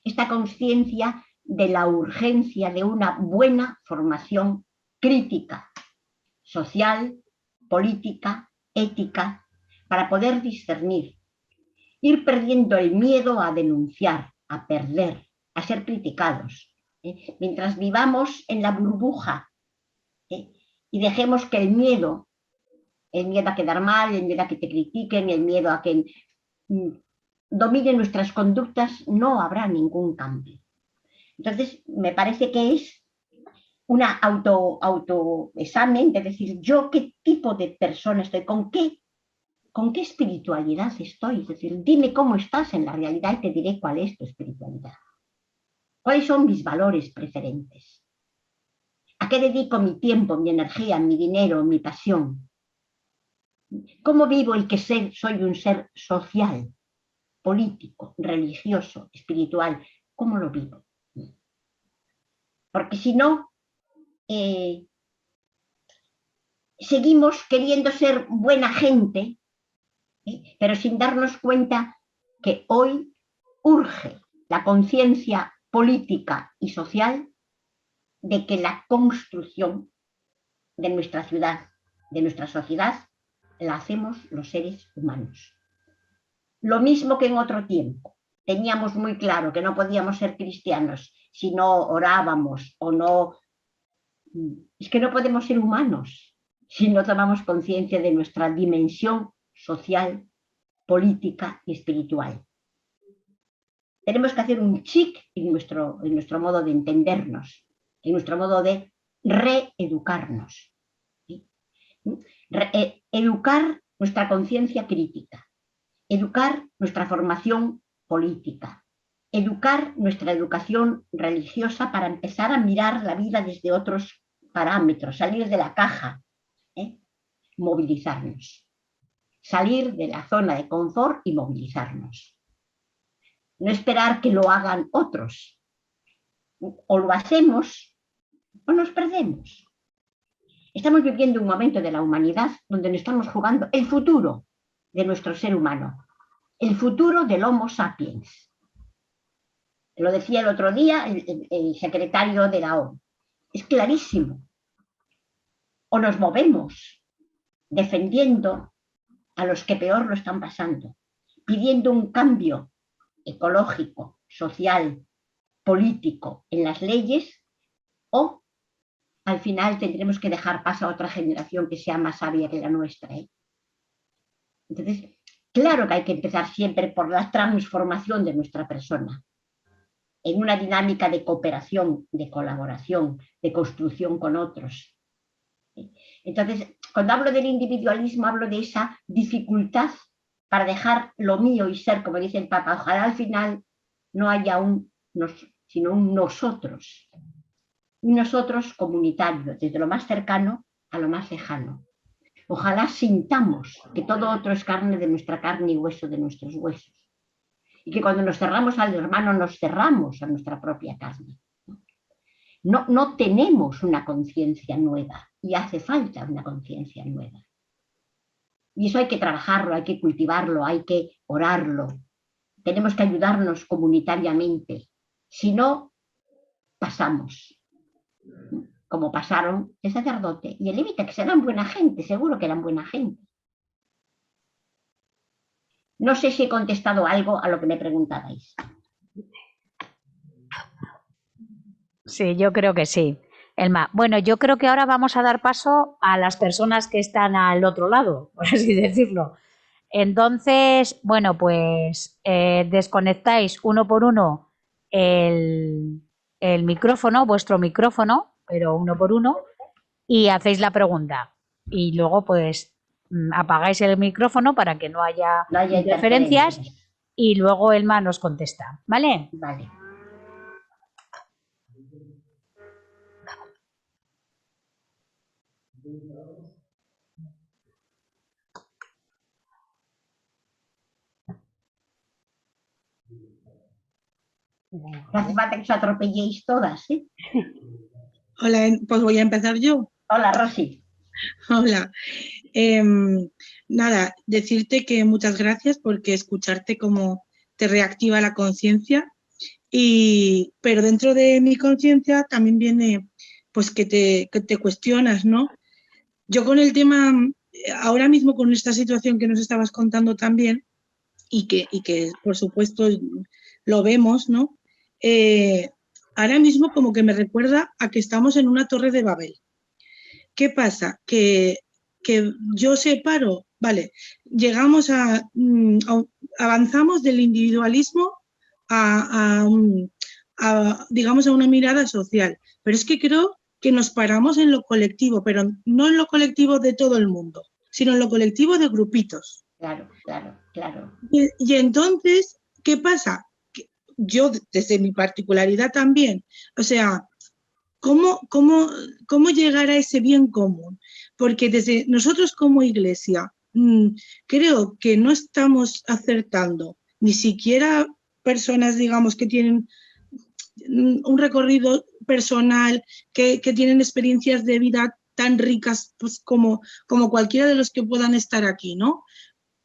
esta conciencia de la urgencia de una buena formación crítica, social, política, ética, para poder discernir, ir perdiendo el miedo a denunciar, a perder, a ser criticados. Mientras vivamos en la burbuja y dejemos que el miedo a quedar mal, el miedo a que te critiquen, el miedo a que dominen nuestras conductas, no habrá ningún cambio. Entonces, me parece que es una autoexamen de decir, yo qué tipo de persona estoy, con qué espiritualidad estoy. Es decir, dime cómo estás en la realidad y te diré cuál es tu espiritualidad. ¿Cuáles son mis valores preferentes? ¿A qué dedico mi tiempo, mi energía, mi dinero, mi pasión? ¿Cómo vivo el que soy un ser social, político, religioso, espiritual? ¿Cómo lo vivo? Porque si no, seguimos queriendo ser buena gente, pero sin darnos cuenta que hoy urge la conciencia política y social de que la construcción de nuestra ciudad, de nuestra sociedad, la hacemos los seres humanos. Lo mismo que en otro tiempo. Teníamos muy claro que no podíamos ser cristianos si no orábamos o no... Es que no podemos ser humanos si no tomamos conciencia de nuestra dimensión social, política y espiritual. Tenemos que hacer un chic en nuestro modo de entendernos, en nuestro modo de reeducarnos. Educar nuestra conciencia crítica, educar nuestra formación política, educar nuestra educación religiosa para empezar a mirar la vida desde otros parámetros, salir de la caja, movilizarnos, salir de la zona de confort y movilizarnos. No esperar que lo hagan otros. O lo hacemos o nos perdemos. Estamos viviendo un momento de la humanidad donde nos estamos jugando el futuro de nuestro ser humano, el futuro del Homo sapiens. Lo decía el otro día el secretario de la ONU. Es clarísimo. O nos movemos defendiendo a los que peor lo están pasando, pidiendo un cambio ecológico, social, político en las leyes, o al final tendremos que dejar paso a otra generación que sea más sabia que la nuestra. Entonces, claro que hay que empezar siempre por la transformación de nuestra persona, en una dinámica de cooperación, de colaboración, de construcción con otros. Entonces, cuando hablo del individualismo, hablo de esa dificultad para dejar lo mío y ser, como dice el Papa, ojalá al final no haya sino un nosotros comunitario, desde lo más cercano a lo más lejano. Ojalá sintamos que todo otro es carne de nuestra carne y hueso de nuestros huesos. Y que cuando nos cerramos al hermano, nos cerramos a nuestra propia carne. No tenemos una conciencia nueva y hace falta una conciencia nueva. Y eso hay que trabajarlo, hay que cultivarlo, hay que orarlo. Tenemos que ayudarnos comunitariamente. Si no, pasamos. Como pasaron el sacerdote y el levita, que serán buena gente, seguro que eran buena gente. No sé si he contestado algo a lo que me preguntabais.
Sí, yo creo que sí. Elma, bueno, yo creo que ahora vamos a dar paso a las personas que están al otro lado, por así decirlo. Entonces, bueno, pues desconectáis uno por uno el micrófono, vuestro micrófono, pero uno por uno, y hacéis la pregunta. Y luego, pues, apagáis el micrófono para que no haya interferencias y luego Elma nos contesta, ¿vale?
Vale. No hace falta que os atropelléis todas, ¿eh?
Hola, pues voy a empezar yo.
Hola, Rosy.
Hola. Nada, decirte que muchas gracias porque escucharte como te reactiva la conciencia, pero dentro de mi conciencia también viene pues que te cuestionas, ¿no? Yo con el tema, ahora mismo con esta situación que nos estabas contando también y que por supuesto lo vemos, ¿no? Ahora mismo como que me recuerda a que estamos en una torre de Babel. ¿Qué pasa? Que yo separo, vale, llegamos avanzamos del individualismo digamos, a una mirada social, pero es que creo que nos paramos en lo colectivo, pero no en lo colectivo de todo el mundo, sino en lo colectivo de grupitos.
Claro, claro, claro.
Y entonces, ¿qué pasa? Que yo, desde mi particularidad también, o sea, ¿cómo llegar a ese bien común? Porque desde nosotros como Iglesia creo que no estamos acertando, ni siquiera personas, digamos, que tienen un recorrido personal, que tienen experiencias de vida tan ricas pues, como cualquiera de los que puedan estar aquí, ¿no?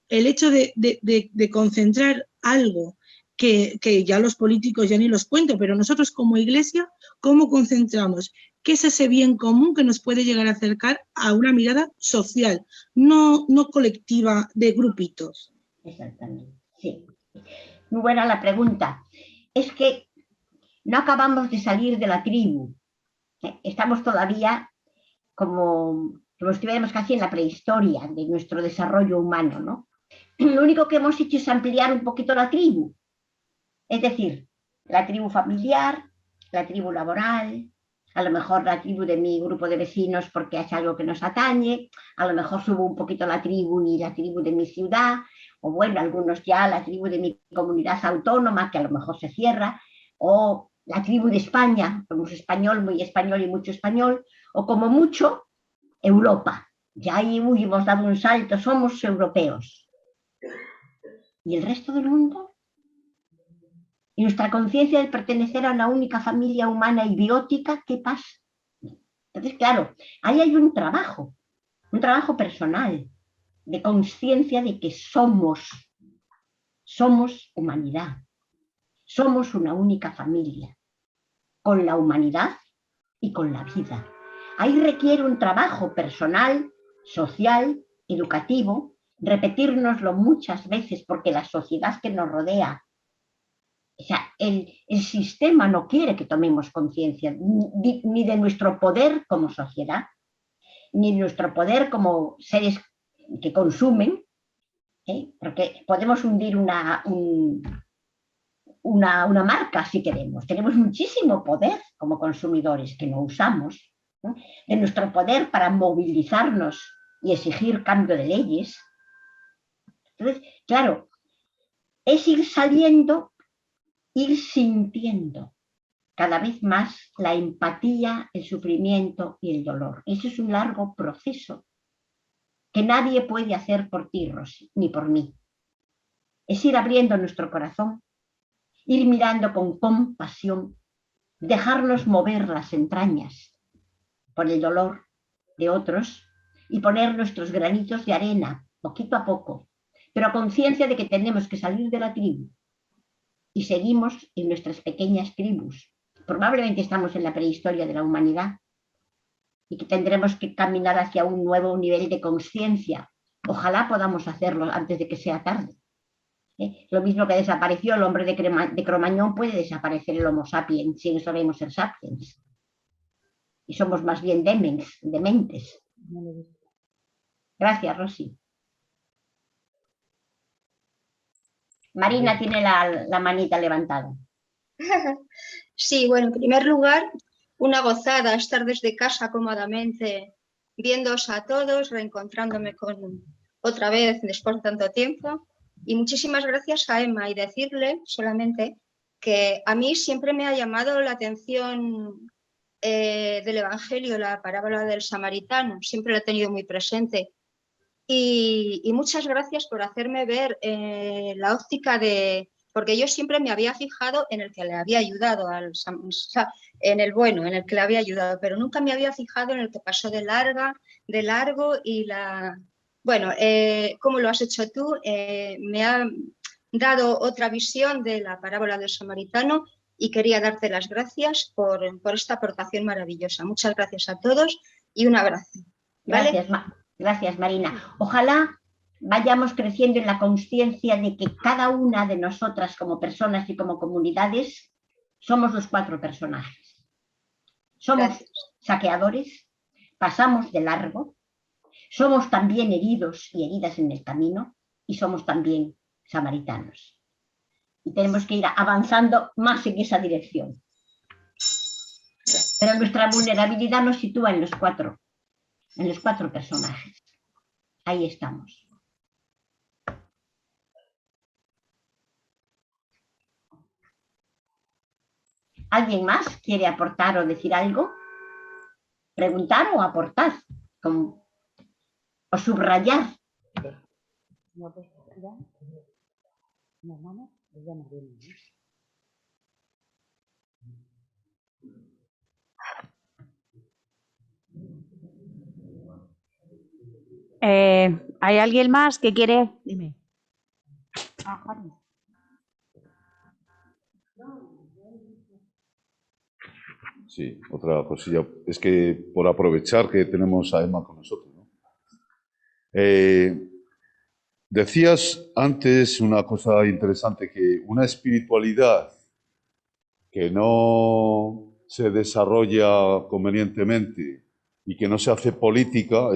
El hecho de concentrar algo que ya los políticos ya ni los cuento, pero nosotros como Iglesia, ¿cómo concentramos? ¿Qué es ese bien común que nos puede llegar a acercar a una mirada social, no colectiva de grupitos?
Exactamente, sí. Muy buena la pregunta. Es que no acabamos de salir de la tribu. Estamos todavía como estuviéramos casi en la prehistoria de nuestro desarrollo humano, ¿no? Lo único que hemos hecho es ampliar un poquito la tribu. Es decir, la tribu familiar, la tribu laboral, a lo mejor la tribu de mi grupo de vecinos porque es algo que nos atañe, a lo mejor subo un poquito la tribu y la tribu de mi ciudad, o bueno, algunos ya la tribu de mi comunidad autónoma que a lo mejor se cierra, o la tribu de España, somos español, muy español y mucho español, o como mucho, Europa. Ya ahí hemos dado un salto, somos europeos. ¿Y el resto del mundo? ¿Y nuestra conciencia de pertenecer a una única familia humana y biótica, qué pasa? Entonces, claro, ahí hay un trabajo personal, de conciencia de que somos humanidad, somos una única familia, con la humanidad y con la vida. Ahí requiere un trabajo personal, social, educativo, repetírnoslo muchas veces porque la sociedad que nos rodea O sea, el sistema no quiere que tomemos conciencia ni de nuestro poder como sociedad, ni de nuestro poder como seres que consumen, porque podemos hundir una marca si queremos. Tenemos muchísimo poder como consumidores que no usamos, ¿no? De nuestro poder para movilizarnos y exigir cambio de leyes. Entonces, claro, es ir saliendo, ir sintiendo cada vez más la empatía, el sufrimiento y el dolor. Eso es un largo proceso que nadie puede hacer por ti, Rosy, ni por mí. Es ir abriendo nuestro corazón, ir mirando con compasión, dejarnos mover las entrañas por el dolor de otros y poner nuestros granitos de arena, poquito a poco, pero a conciencia de que tenemos que salir de la tribu y seguimos en nuestras pequeñas tribus. Probablemente estamos en la prehistoria de la humanidad y que tendremos que caminar hacia un nuevo nivel de conciencia. Ojalá podamos hacerlo antes de que sea tarde. Lo mismo que desapareció el hombre de Cromañón, puede desaparecer el Homo sapiens si no sabemos ser sapiens. Y somos más bien dementes. Gracias, Rosy. Marina tiene la manita levantada.
Sí, bueno, en primer lugar, una gozada estar desde casa cómodamente, viéndoos a todos, reencontrándome otra vez después de tanto tiempo. Y muchísimas gracias a Emma, y decirle solamente que a mí siempre me ha llamado la atención del Evangelio, la parábola del samaritano, siempre la he tenido muy presente. Y muchas gracias por hacerme ver la óptica de... Porque yo siempre me había fijado en el que le había ayudado, o sea, en el bueno, en el que le había ayudado, pero nunca me había fijado en el que pasó de largo y la... Bueno, como lo has hecho tú, me ha dado otra visión de la parábola del samaritano y quería darte las gracias por esta aportación maravillosa. Muchas gracias a todos y un abrazo. ¿Vale?
Gracias, Marina. Ojalá vayamos creciendo en la conciencia de que cada una de nosotras como personas y como comunidades somos los 4 personajes. Somos saqueadores, pasamos de largo, somos también heridos y heridas en el camino y somos también samaritanos. Y tenemos que ir avanzando más en esa dirección. Pero nuestra vulnerabilidad nos sitúa en los 4 personajes. Ahí estamos. ¿Alguien más quiere aportar o decir algo? Preguntar o aportar. O subrayar.
¿Hay alguien más que quiere? Dime.
Sí, otra cosilla. Es que por aprovechar que tenemos a Emma con nosotros, ¿no? Decías antes una cosa interesante, que una espiritualidad que no se desarrolla convenientemente y que no se hace política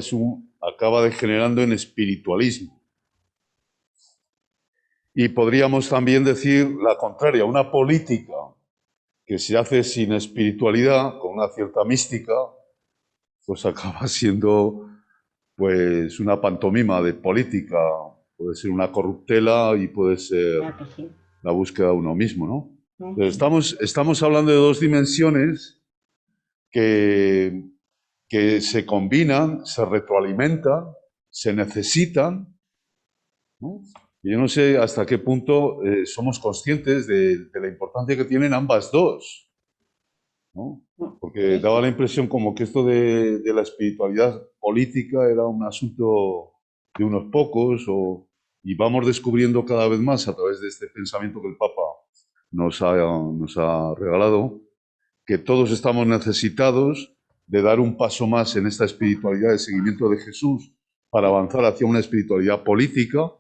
acaba degenerando en espiritualismo. Y podríamos también decir la contraria, una política que se hace sin espiritualidad, con una cierta mística, pues acaba siendo pues una pantomima de política. Puede ser una corruptela y puede ser la búsqueda de uno mismo, ¿no? Entonces, estamos hablando de 2 dimensiones que se combinan, se retroalimentan, se necesitan, ¿no? Y yo no sé hasta qué punto somos conscientes de la importancia que tienen ambas dos, ¿no? Porque daba la impresión como que esto de la espiritualidad política era un asunto de unos pocos, y vamos descubriendo cada vez más a través de este pensamiento que el Papa nos ha regalado, que todos estamos necesitados de dar un paso más en esta espiritualidad de seguimiento de Jesús para avanzar hacia una espiritualidad política,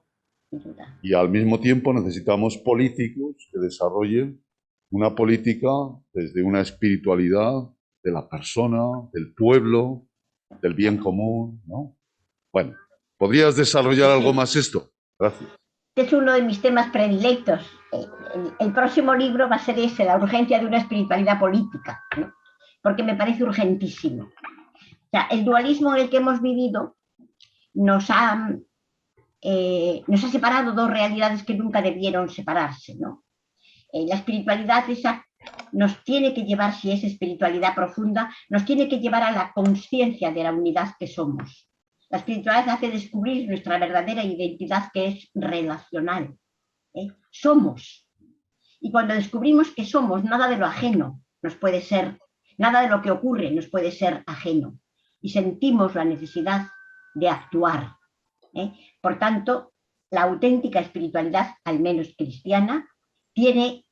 sin duda.
Y al mismo tiempo necesitamos políticos que desarrollen una política desde una espiritualidad de la persona, del pueblo, del bien común, ¿no? Bueno, ¿podrías desarrollar algo más esto? Gracias.
Es uno de mis temas predilectos. El próximo libro va a ser ese, la urgencia de una espiritualidad política, ¿no? Porque me parece urgentísimo. O sea, el dualismo en el que hemos vivido nos ha separado dos realidades que nunca debieron separarse, ¿no? La espiritualidad esa nos tiene que llevar, si es espiritualidad profunda, nos tiene que llevar a la conciencia de la unidad que somos. La espiritualidad hace descubrir nuestra verdadera identidad, que es relacional. Somos. Y cuando descubrimos que somos, nada de lo ajeno nos puede ser, nada de lo que ocurre nos puede ser ajeno. Y sentimos la necesidad de actuar. Por tanto, la auténtica espiritualidad, al menos cristiana, tiene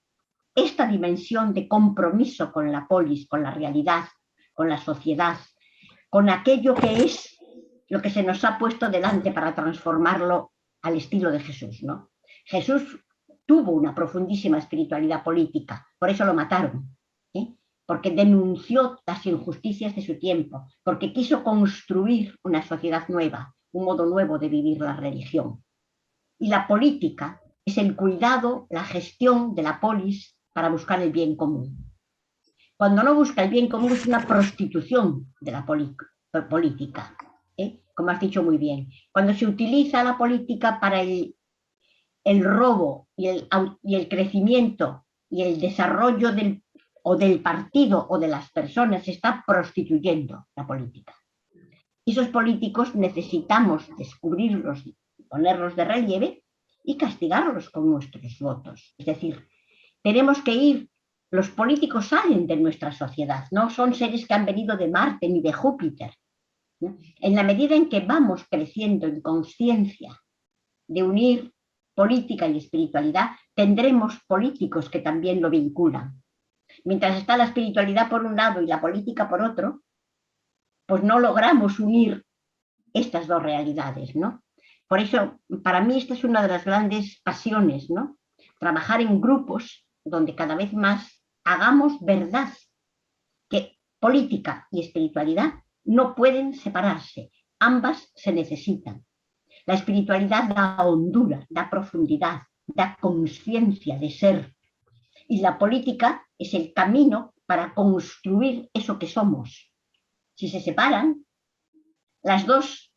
esta dimensión de compromiso con la polis, con la realidad, con la sociedad, con aquello que es lo que se nos ha puesto delante para transformarlo al estilo de Jesús, ¿no? Jesús tuvo una profundísima espiritualidad política, por eso lo mataron, porque denunció las injusticias de su tiempo, porque quiso construir una sociedad nueva, un modo nuevo de vivir la religión. Y la política es el cuidado, la gestión de la polis para buscar el bien común. Cuando no busca el bien común es una prostitución de la política, como has dicho muy bien. Cuando se utiliza la política para el robo y el crecimiento y el desarrollo del partido o de las personas, se está prostituyendo la política. Y esos políticos necesitamos descubrirlos, ponerlos de relieve y castigarlos con nuestros votos. Es decir, tenemos que ir, los políticos salen de nuestra sociedad, no son seres que han venido de Marte ni de Júpiter, ¿no? En la medida en que vamos creciendo en conciencia de unir política y espiritualidad, tendremos políticos que también lo vinculan. Mientras está la espiritualidad por un lado y la política por otro, pues no logramos unir estas dos realidades, ¿no? Por eso, para mí, esta es una de las grandes pasiones, ¿no? Trabajar en grupos donde cada vez más hagamos verdad, que política y espiritualidad no pueden separarse, ambas se necesitan. La espiritualidad da hondura, da profundidad, da conciencia de ser, y la política es el camino para construir eso que somos. Si se separan, las dos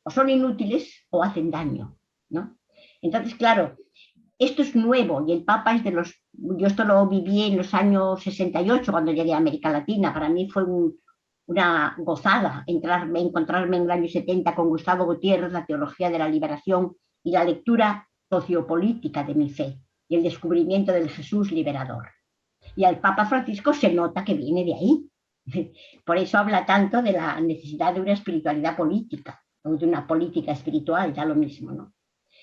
o son inútiles o hacen daño, ¿no? Entonces, claro, esto es nuevo y el Papa es de los... Yo esto lo viví en los años 68 cuando llegué a América Latina. Para mí fue una gozada encontrarme en el año 70 con Gustavo Gutiérrez, la teología de la liberación y la lectura sociopolítica de mi fe y el descubrimiento del Jesús liberador. Y al Papa Francisco se nota que viene de ahí. Por eso habla tanto de la necesidad de una espiritualidad política o de una política espiritual, ya lo mismo, ¿no?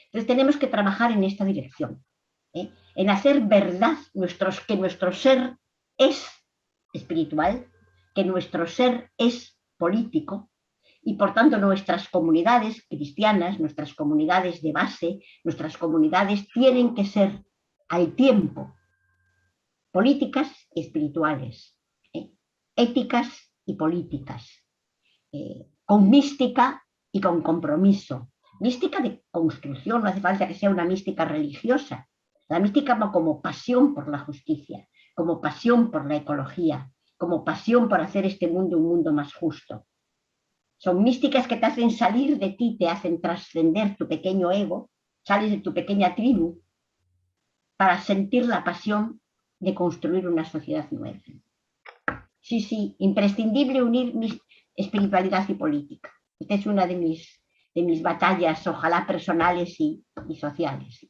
Entonces tenemos que trabajar en esta dirección, en hacer verdad que nuestro ser es espiritual, que nuestro ser es político y por tanto nuestras comunidades cristianas, nuestras comunidades de base, nuestras comunidades tienen que ser al tiempo políticas y espirituales, éticas y políticas, con mística y con compromiso. Mística de construcción, no hace falta que sea una mística religiosa. La mística como pasión por la justicia, como pasión por la ecología, como pasión por hacer este mundo un mundo más justo. Son místicas que te hacen salir de ti, te hacen trascender tu pequeño ego, sales de tu pequeña tribu para sentir la pasión de construir una sociedad nueva. Sí, imprescindible unir espiritualidad y política. Esta es una de mis batallas, ojalá personales y sociales.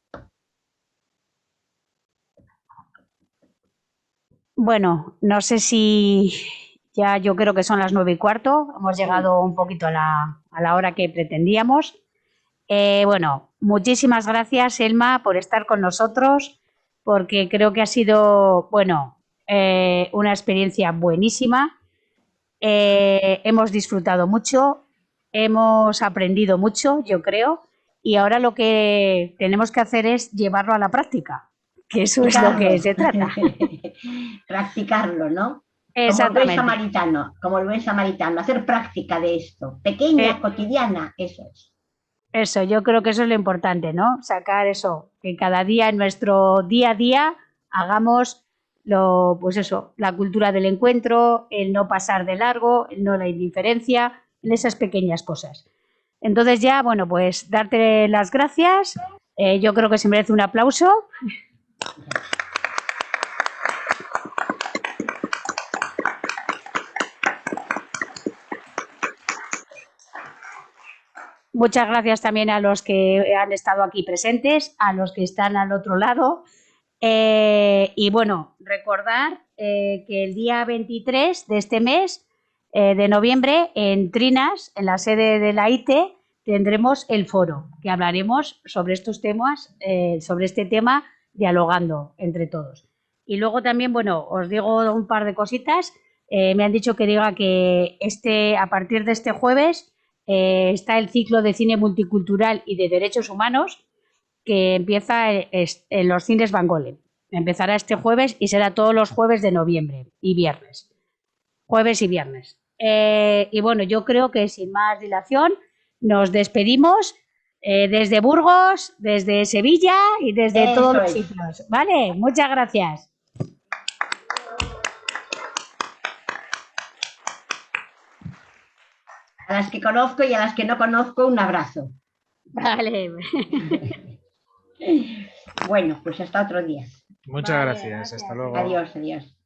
Bueno, no sé si ya, yo creo que son las 9:15, hemos llegado un poquito a la hora que pretendíamos. Bueno, muchísimas gracias, Elma, por estar con nosotros, porque creo que ha sido, bueno, una experiencia buenísima. Hemos disfrutado mucho, hemos aprendido mucho, yo creo, y ahora lo que tenemos que hacer es llevarlo a la práctica, que eso es lo que se trata.
Practicarlo, ¿no?
Exactamente.
Como el buen samaritano, hacer práctica de esto, pequeña, cotidiana, eso es.
Eso, yo creo que eso es lo importante, ¿no? Sacar eso, que cada día en nuestro día a día hagamos pues eso, la cultura del encuentro, el no pasar de largo, el no la indiferencia, en esas pequeñas cosas. Entonces ya, bueno, pues darte las gracias. Yo creo que se merece un aplauso. Muchas gracias también a los que han estado aquí presentes, a los que están al otro lado. Y bueno, recordar que el día 23 de este mes de noviembre en Trinas, en la sede de la ITE, tendremos el foro, que hablaremos sobre estos temas, sobre este tema, dialogando entre todos. Y luego también, bueno, os digo un par de cositas. Me han dicho que diga que a partir de este jueves está el ciclo de cine multicultural y de derechos humanos, que empieza en los cines Van Gogh. Empezará este jueves y será todos los jueves de noviembre y viernes. Jueves y viernes. Y bueno, yo creo que sin más dilación nos despedimos desde Burgos, desde Sevilla y desde todos los sitios. ¿Vale? Muchas gracias.
A las que conozco y a las que no conozco, un abrazo.
Vale.
Bueno, pues hasta otro día.
Muchas gracias. Hasta luego.
Adiós, adiós.